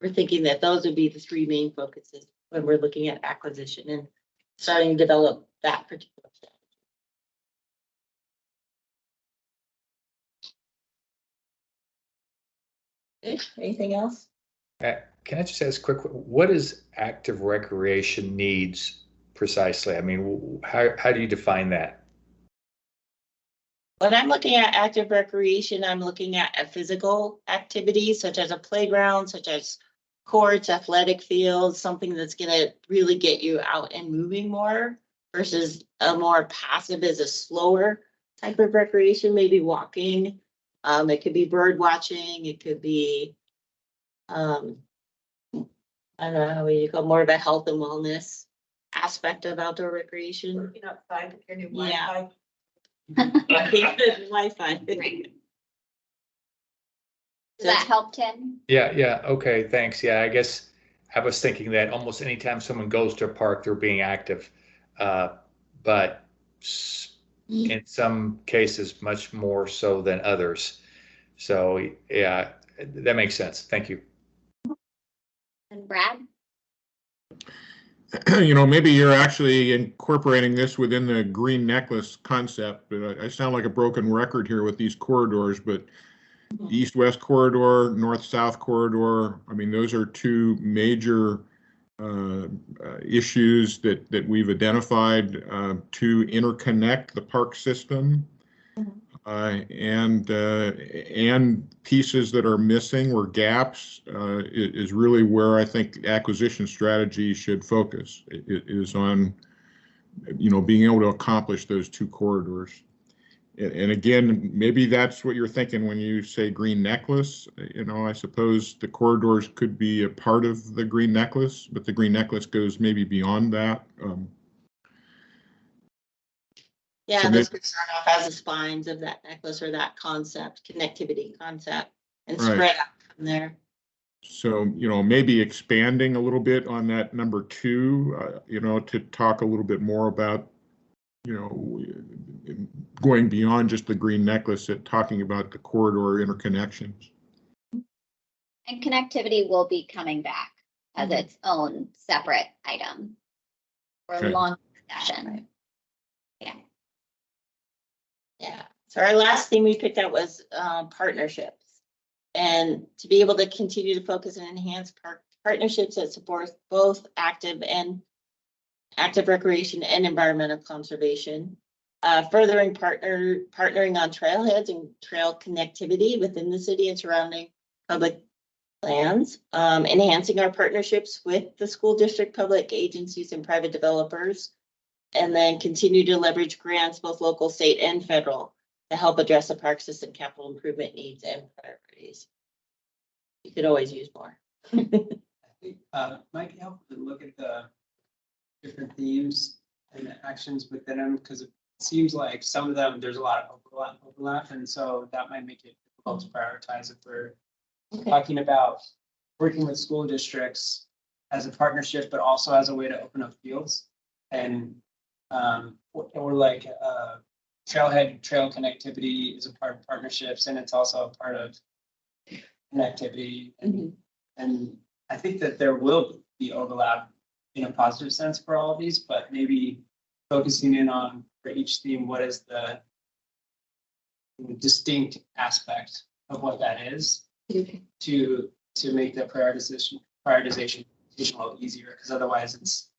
we're thinking that those would be the three main focuses when we're looking at acquisition and starting to develop that particular strategy. Anything else? Can I just ask quick, what is active recreation needs precisely? I mean, how do you define that? When I'm looking at active recreation, I'm looking at a physical activity such as a playground, such as courts, athletic fields, something that's going to really get you out and moving more versus a more passive as a slower type of recreation, maybe walking. It could be bird watching. It could be, I don't know how you call it, more of a health and wellness aspect of outdoor recreation. Working outside with your new Yeah. Wi-Fi. Wi-Fi. Right. Does that help, Tim? Yeah, okay, thanks. Yeah, I guess I was thinking that almost anytime someone goes to a park, they're being active. But in some cases, much more so than others. So, yeah, that makes sense. Thank you. And Brad? Maybe you're actually incorporating this within the green necklace concept, but I sound like a broken record here with these corridors, but east-west corridor, north-south corridor, I mean, those are two major issues that we've identified to interconnect the park system. And pieces that are missing or gaps is really where I think acquisition strategy should focus. It is on, being able to accomplish those two corridors. And again, maybe that's what you're thinking when you say green necklace. I suppose the corridors could be a part of the green necklace, but the green necklace goes maybe beyond that. Yeah, So this could start off as the spines of that necklace or that concept, connectivity concept, and Right. spread out from there. So, maybe expanding a little bit on that number 2, to talk a little bit more about, going beyond just the green necklace at talking about the corridor interconnections. And connectivity will be coming back as its own separate item for Okay. a long discussion. Yeah. Yeah. So our last thing we picked out was partnerships. And to be able to continue to focus and enhance partnerships that support both active recreation and environmental conservation. Furthering partnering on trailheads and trail connectivity within the city and surrounding public lands. Enhancing our partnerships with the school district, public agencies, and private developers. And then continue to leverage grants, both local, state, and federal, to help address the park system capital improvement needs and priorities. You could always use more. I think might be helpful to look at the different themes and the actions within them, because it seems like some of them, there's a lot of overlap, and so that might make it difficult to prioritize if we're talking about working with school districts as a partnership, but also as a way to open up fields. And or like trailhead trail connectivity is a part of partnerships, and it's also a part of connectivity. And I think that there will be overlap in a positive sense for all of these, but maybe focusing in on for each theme, what is the distinct aspect of what that is to make the prioritization a little easier, because otherwise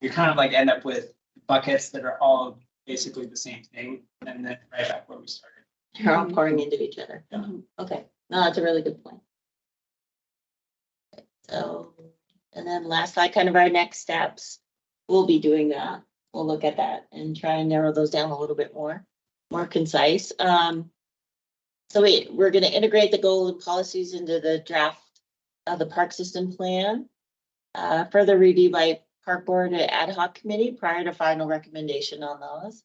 you're kind of like end up with buckets that are all basically the same thing, and then right back where we started. They're all pouring into each other. Okay, no, that's a really good point. So, and then last slide, kind of our next steps. We'll be doing that. We'll look at that and try and narrow those down a little bit more concise. So we're going to integrate the goals and policies into the draft of the park system plan. Further review by park board and ad hoc committee prior to final recommendation on those.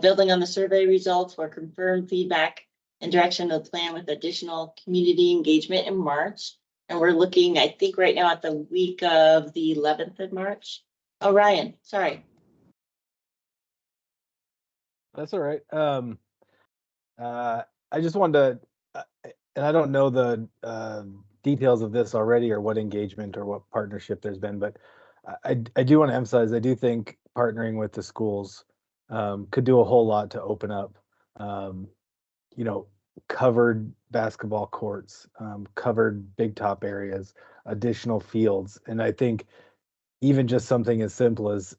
Building on the survey results for confirmed feedback and direction of the plan with additional community engagement in March. And we're looking, I think right now at the week of the 11th of March. Oh, Ryan, sorry. That's all right. I just wanted to, and I don't know the details of this already or what engagement or what partnership there's been, but I do want to emphasize, I do think partnering with the schools could do a whole lot to open up, covered basketball courts, covered big top areas, additional fields. And I think even just something as simple as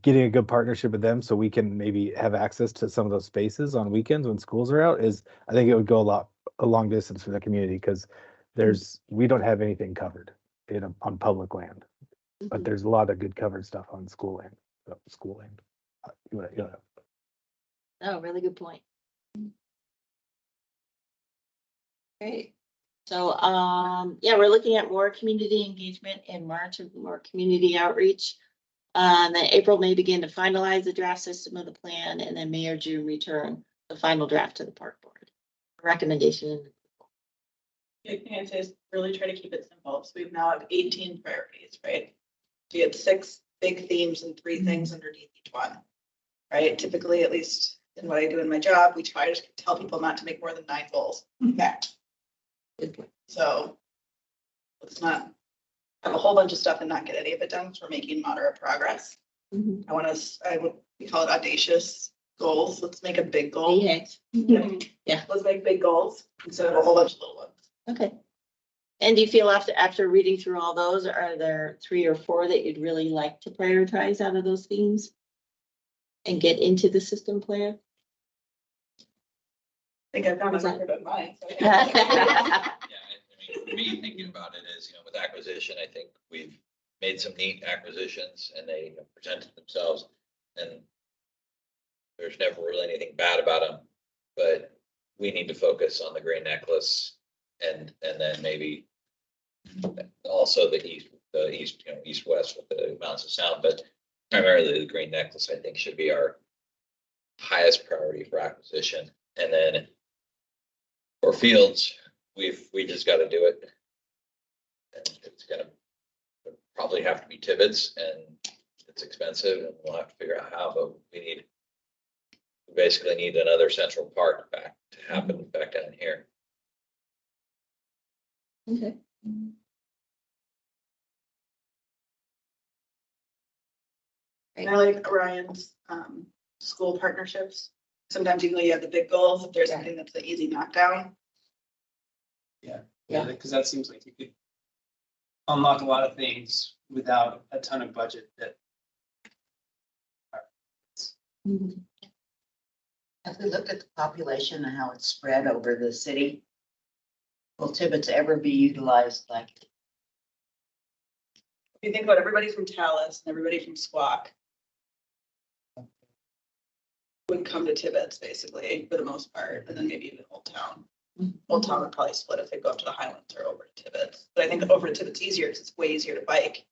getting a good partnership with them so we can maybe have access to some of those spaces on weekends when schools are out I think it would go a long distance for the community, because we don't have anything covered on public land, but there's a lot of good covered stuff on school land. Oh, really good point. Great. So, yeah, we're looking at more community engagement in March, and more community outreach. Then April may begin to finalize the draft system of the plan, and then May or June return the final draft to the park board. Recommendation. I think I'd say is really try to keep it simple. So we've now have 18 priorities, right? So you have 6 big themes and 3 things underneath each one, right? Typically, at least in what I do in my job, we try to tell people not to make more than 9 goals. Okay. So let's not have a whole bunch of stuff and not get any of it done, because we're making moderate progress. We call it audacious goals. Let's make a big goal. Yeah. Let's make big goals instead of a whole bunch of little ones. Okay. And do you feel after reading through all those, are there 3 or 4 that you'd really like to prioritize out of those themes and get into the system plan? I think I've got my record on mine. So Yeah, I mean, for me, thinking about it is, with acquisition, I think we've made some neat acquisitions and they have presented themselves, and there's never really anything bad about them, but we need to focus on the green necklace and then maybe also the east west with the mountains of sound. But primarily the green necklace, I think, should be our highest priority for acquisition. And then for fields, we just got to do it. And it's going to probably have to be Tibbetts, and it's expensive, and we'll have to figure out how, but we basically need another central park back to happen back down here. Okay. And I like Ryan's school partnerships. Sometimes you have the big goals, if there's something that's the easy knockdown. Yeah, because that seems like you could unlock a lot of things without a ton of budget that. Mhm. Have we looked at the population and how it's spread over the city? Will Tibbetts ever be utilized like? If you think about everybody from Tallis and everybody from Squawk would come to Tibbetts basically for the most part, and then maybe even Old Town. Old Town would probably split if they go up to the Highlands or over to Tibbetts. But I think over to Tibbetts easier because it's way easier to bike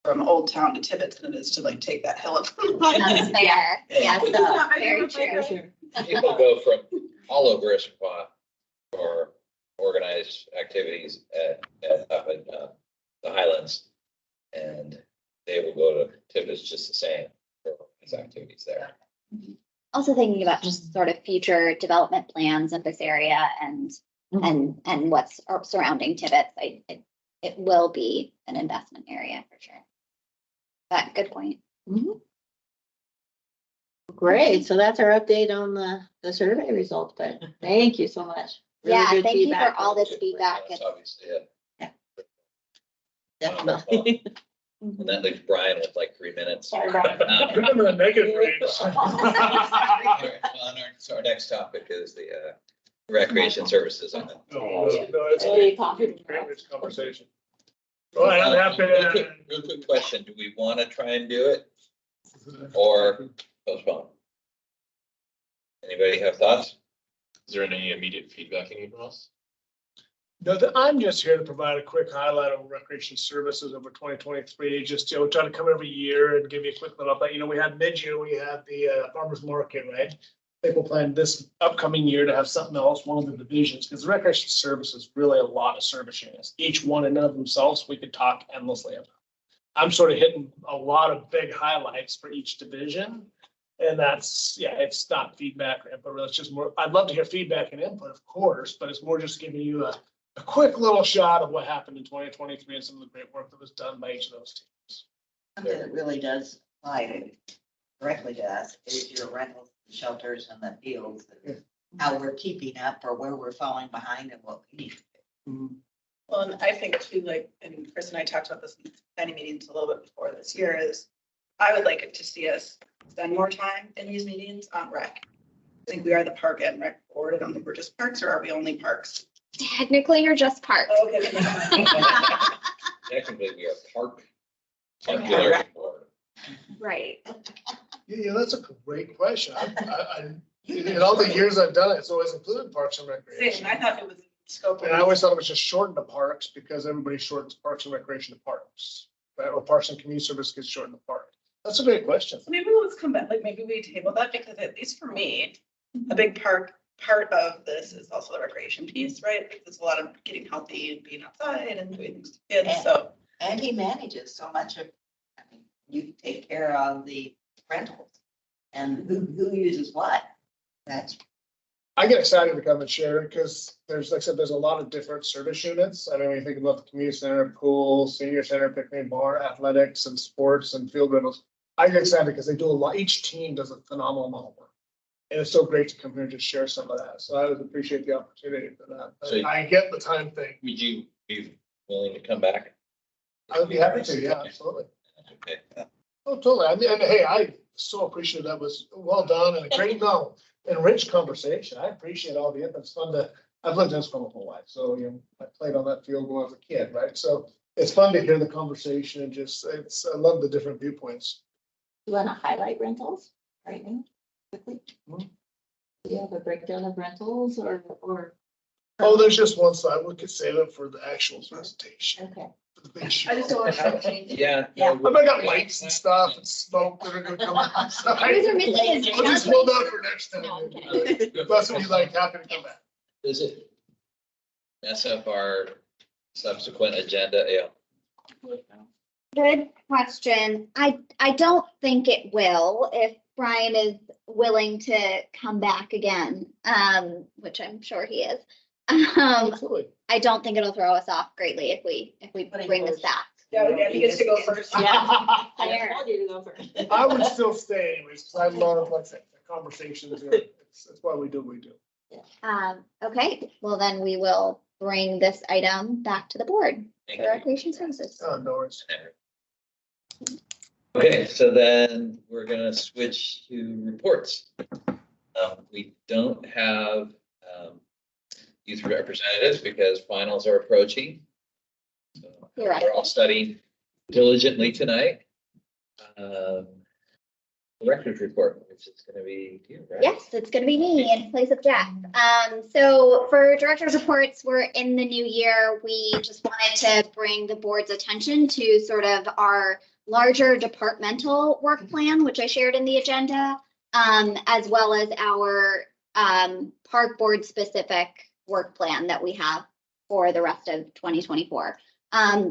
from Old Town to Tibbetts than it is to like take that hill up. From That's Highlands. fair. Yes, Yeah. very true. People go from all over Issaquah for organized activities up in the Highlands, and they will go to Tibbetts just the same for his activities there. Also thinking about just sort of future development plans of this area and what's surrounding Tibbetts. It will be an investment area for sure. But good point. Mhm. Great, so that's our update on the survey results, but thank you so much. Really Yeah, good thank you for feedback. all this feedback. That's obviously it. Definitely. And that leaves Brian with like 3 minutes. Sorry, Brian. Remember the negative range. So our next topic is the recreation services. No, it's Hey, a coffee. great rich conversation. Well, I'm happy Real quick question, do we want to try and do it or postpone? Anybody have thoughts? Is there any immediate feedback you need from us? No, I'm just here to provide a quick highlight of recreation services over 2023. Just, try to come every year and give you a quick little update. We had mid-year, we had the farmer's market, right? I think we'll plan this upcoming year to have something else, one of the divisions, because the recreation service is really a lot of service units. Each one in and of themselves, we could talk endlessly about. I'm sort of hitting a lot of big highlights for each division. And that's, it's not feedback or input, really. It's just more, I'd love to hear feedback and input, of course, but it's more just giving you a quick little shot of what happened in 2023 and some of the great work that was done by each of those teams. Something that really does apply directly to us is your rental shelters and the fields, how we're keeping up or where we're falling behind and what we need to do. Well, and I think too, like, and Chris and I talked about this in many meetings a little bit before this year, is I would like it to see us spend more time in these meetings on rec. I think we are the park and rec board. I don't think we're just parks, or are we only parks? Technically, you're just parked. Okay. Technically, we are park. Circular board. Right. Yeah, that's a great question. In all the years I've done it, it's always included parks and recreation. Same, I thought it was scope. And I always thought it was just shortened to parks because everybody shortens parks and recreation to parks, right? Or parks and community service gets shortened to park. That's a great question. So maybe let's come back, like maybe we table that, because at least for me, a big part of this is also the recreation piece, right? Because it's a lot of getting healthy and being outside and doing things to kids, so. And he manages so much of, you take care of the rentals and who uses what. I get excited to come and share because there's, like I said, there's a lot of different service units. I mean, when you think about the community center, pool, senior center, picnic bar, athletics and sports and field rentals, I get excited because they do a lot. Each team does a phenomenal amount of work. And it's so great to come here and just share some of that. So I would appreciate the opportunity for that. So I get the time thing. Would you be willing to come back? I would be happy to, yeah, absolutely. Okay. Oh, totally. I mean, and hey, I so appreciate that was well done and a great, and rich conversation. I appreciate all the input. It's fun to, I've lived in this for my whole life. So, I played on that field when I was a kid, right? So it's fun to hear the conversation and just, I love the different viewpoints. You want to highlight rentals right now, quickly? Do you have a breakdown of rentals or? Oh, there's just one slide. We could save it for the actual presentation. Okay. the big I show. just don't want to change. Yeah. Yeah. I bet I got lights and stuff and smoke that are gonna come outside. You guys are missing his I'll just juggling. hold out for next time. No, I'm kidding. If that's what you like, happy to come back. Does it mess up our subsequent agenda? Yeah. Good question. I don't think it will if Brian is willing to come back again, which I'm sure he is. Absolutely. I don't think it'll throw us off greatly if we bring this back. Yeah, he gets to go first. Yeah. I told you to go first. I would still stay anyways, because I love, like I said, the conversations. That's why we do what we do. Okay, well then we will bring this item back to the board Thank for you. recreation services. No worries. Okay, so then we're gonna switch to reports. We don't have youth representatives because finals are approaching. So You're right. we're all studying diligently tonight. Director's report, which is gonna be you, right? Yes, it's gonna be me in place of Jeff. So for director's reports, we're in the new year. We just wanted to bring the board's attention to sort of our larger departmental work plan, which I shared in the agenda, as well as our park board specific work plan that we have for the rest of 2024.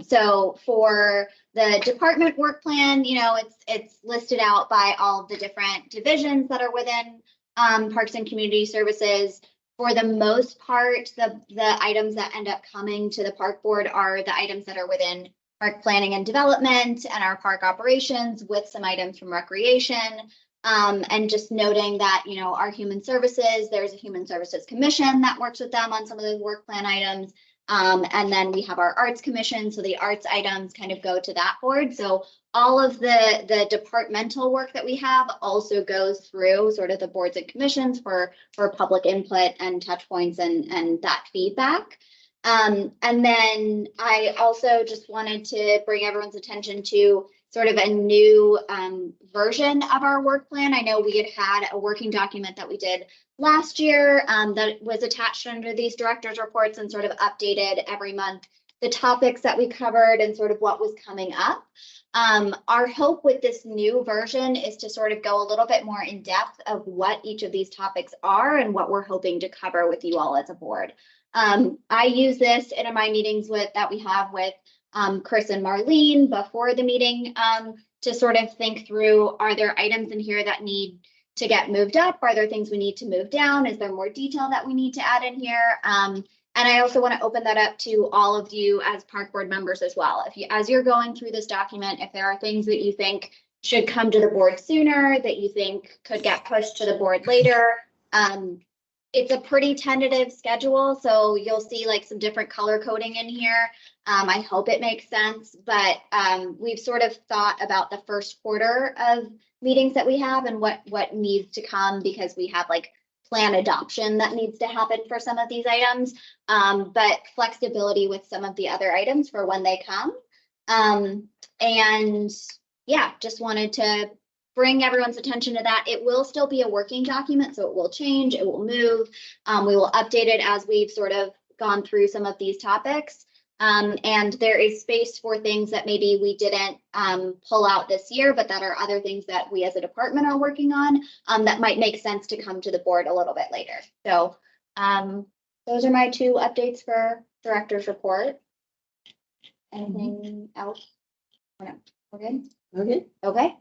So for the department work plan, you know, it's listed out by all of the different divisions that are within Parks and Community Services. For the most part, the items that end up coming to the park board are the items that are within park planning and development and our park operations, with some items from recreation. And just noting that, you know, our human services, there's a human services commission that works with them on some of those work plan items. And then we have our arts commission. So the arts items kind of go to that board. So all of the departmental work that we have also goes through sort of the boards and commissions for public input and touch points and that feedback. And then I also just wanted to bring everyone's attention to sort of a new version of our work plan. I know we had a working document that we did last year that was attached under these directors' reports and sort of updated every month the topics that we covered and sort of what was coming up. Our hope with this new version is to sort of go a little bit more in depth of what each of these topics are and what we're hoping to cover with you all as a board. I use this in my meetings that we have with Chris and Marlene before the meeting to sort of think through, are there items in here that need to get moved up? Are there things we need to move down? Is there more detail that we need to add in here? And I also want to open that up to all of you as park board members as well. If you, as you're going through this document, if there are things that you think should come to the board sooner, that you think could get pushed to the board later, it's a pretty tentative schedule, so you'll see like some different color coding in here. I hope it makes sense, but we've sort of thought about the first quarter of meetings that we have and what needs to come, because we have like plan adoption that needs to happen for some of these items, but flexibility with some of the other items for when they come. And yeah, just wanted to bring everyone's attention to that. It will still be a working document, so it will change, it will move. We will update it as we've sort of gone through some of these topics. And there is space for things that maybe we didn't pull out this year, but that are other things that we as a department are working on that might make sense to come to the board a little bit later. So those are my two updates for director's report. Anything else? Or no? We're good? Okay. Okay.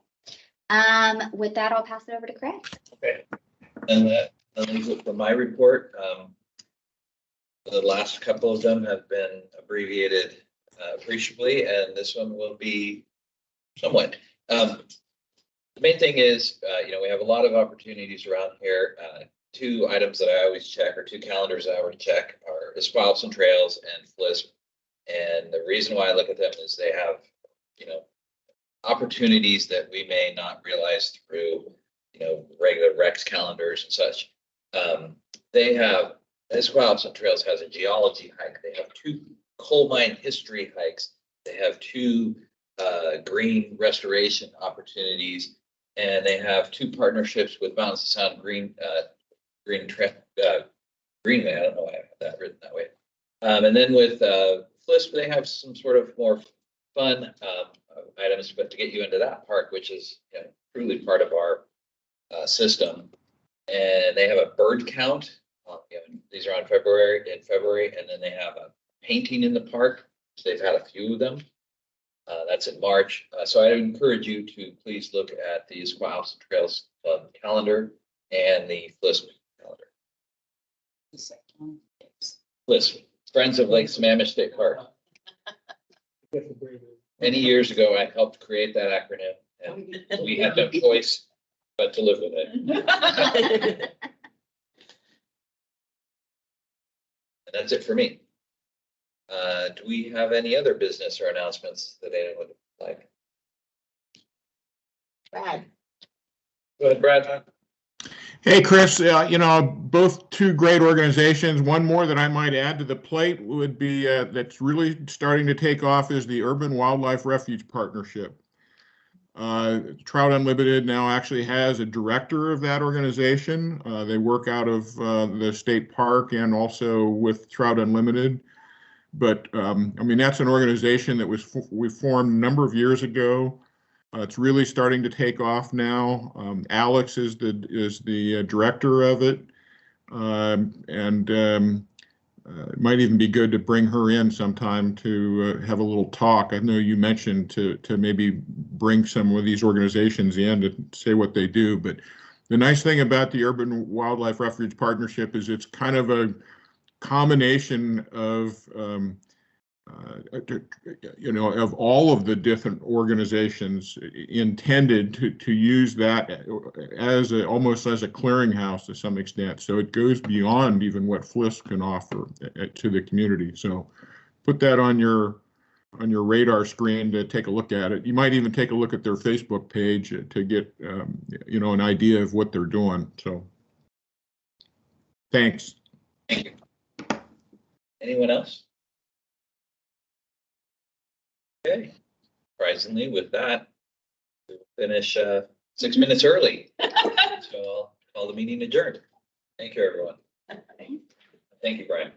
With that, I'll pass it over to Craig. Okay, and that leaves it for my report. The last couple of them have been abbreviated appreciably, and this one will be somewhat. The main thing is, you know, we have a lot of opportunities around here. Two items that I always check, or two calendars I always check, are Issaquah and Trails and FLISP. And the reason why I look at them is they have, you know, opportunities that we may not realize through, you know, regular Rex calendars and such. They have, Issaquah and Trails has a geology hike. They have two coal mine history hikes. They have two green restoration opportunities, and they have two partnerships with Mountains of Sound Greenway. I don't know why I have that written that way. And then with FLISP, they have some sort of more fun items, but to get you into that park, which is truly part of our system. And they have a bird count. These are in February, and then they have a painting in the park. So they've had a few of them. That's in March. So I encourage you to please look at the Issaquah House and Trails Club calendar and the FLISP calendar. FLISP, Friends of Lake Sammamish State Park. Many years ago, I helped create that acronym, and we had no choice but to live with it. And that's it for me. Do we have any other business or announcements that anyone would like? Brad. Go ahead, Brad. Hey, Chris, both two great organizations. One more that I might add to the plate would be that's really starting to take off is the Urban Wildlife Refuge Partnership. Trout Unlimited now actually has a director of that organization. They work out of the state park and also with Trout Unlimited. But that's an organization that we formed a number of years ago. It's really starting to take off now. Alex is the director of it, it might even be good to bring her in sometime to have a little talk. I know you mentioned to maybe bring some of these organizations in to say what they do. But the nice thing about the Urban Wildlife Refuge Partnership is it's kind of a combination of of all of the different organizations intended to use that as almost as a clearinghouse to some extent. So it goes beyond even what FLISP can offer to the community. So put that on your radar screen to take a look at it. You might even take a look at their Facebook page to get an idea of what they're doing. So thanks. Thank you. Anyone else? Okay, surprisingly, with that, we'll finish 6 minutes early. So I'll call the meeting adjourned. Thank you, everyone. Thank you, Brian.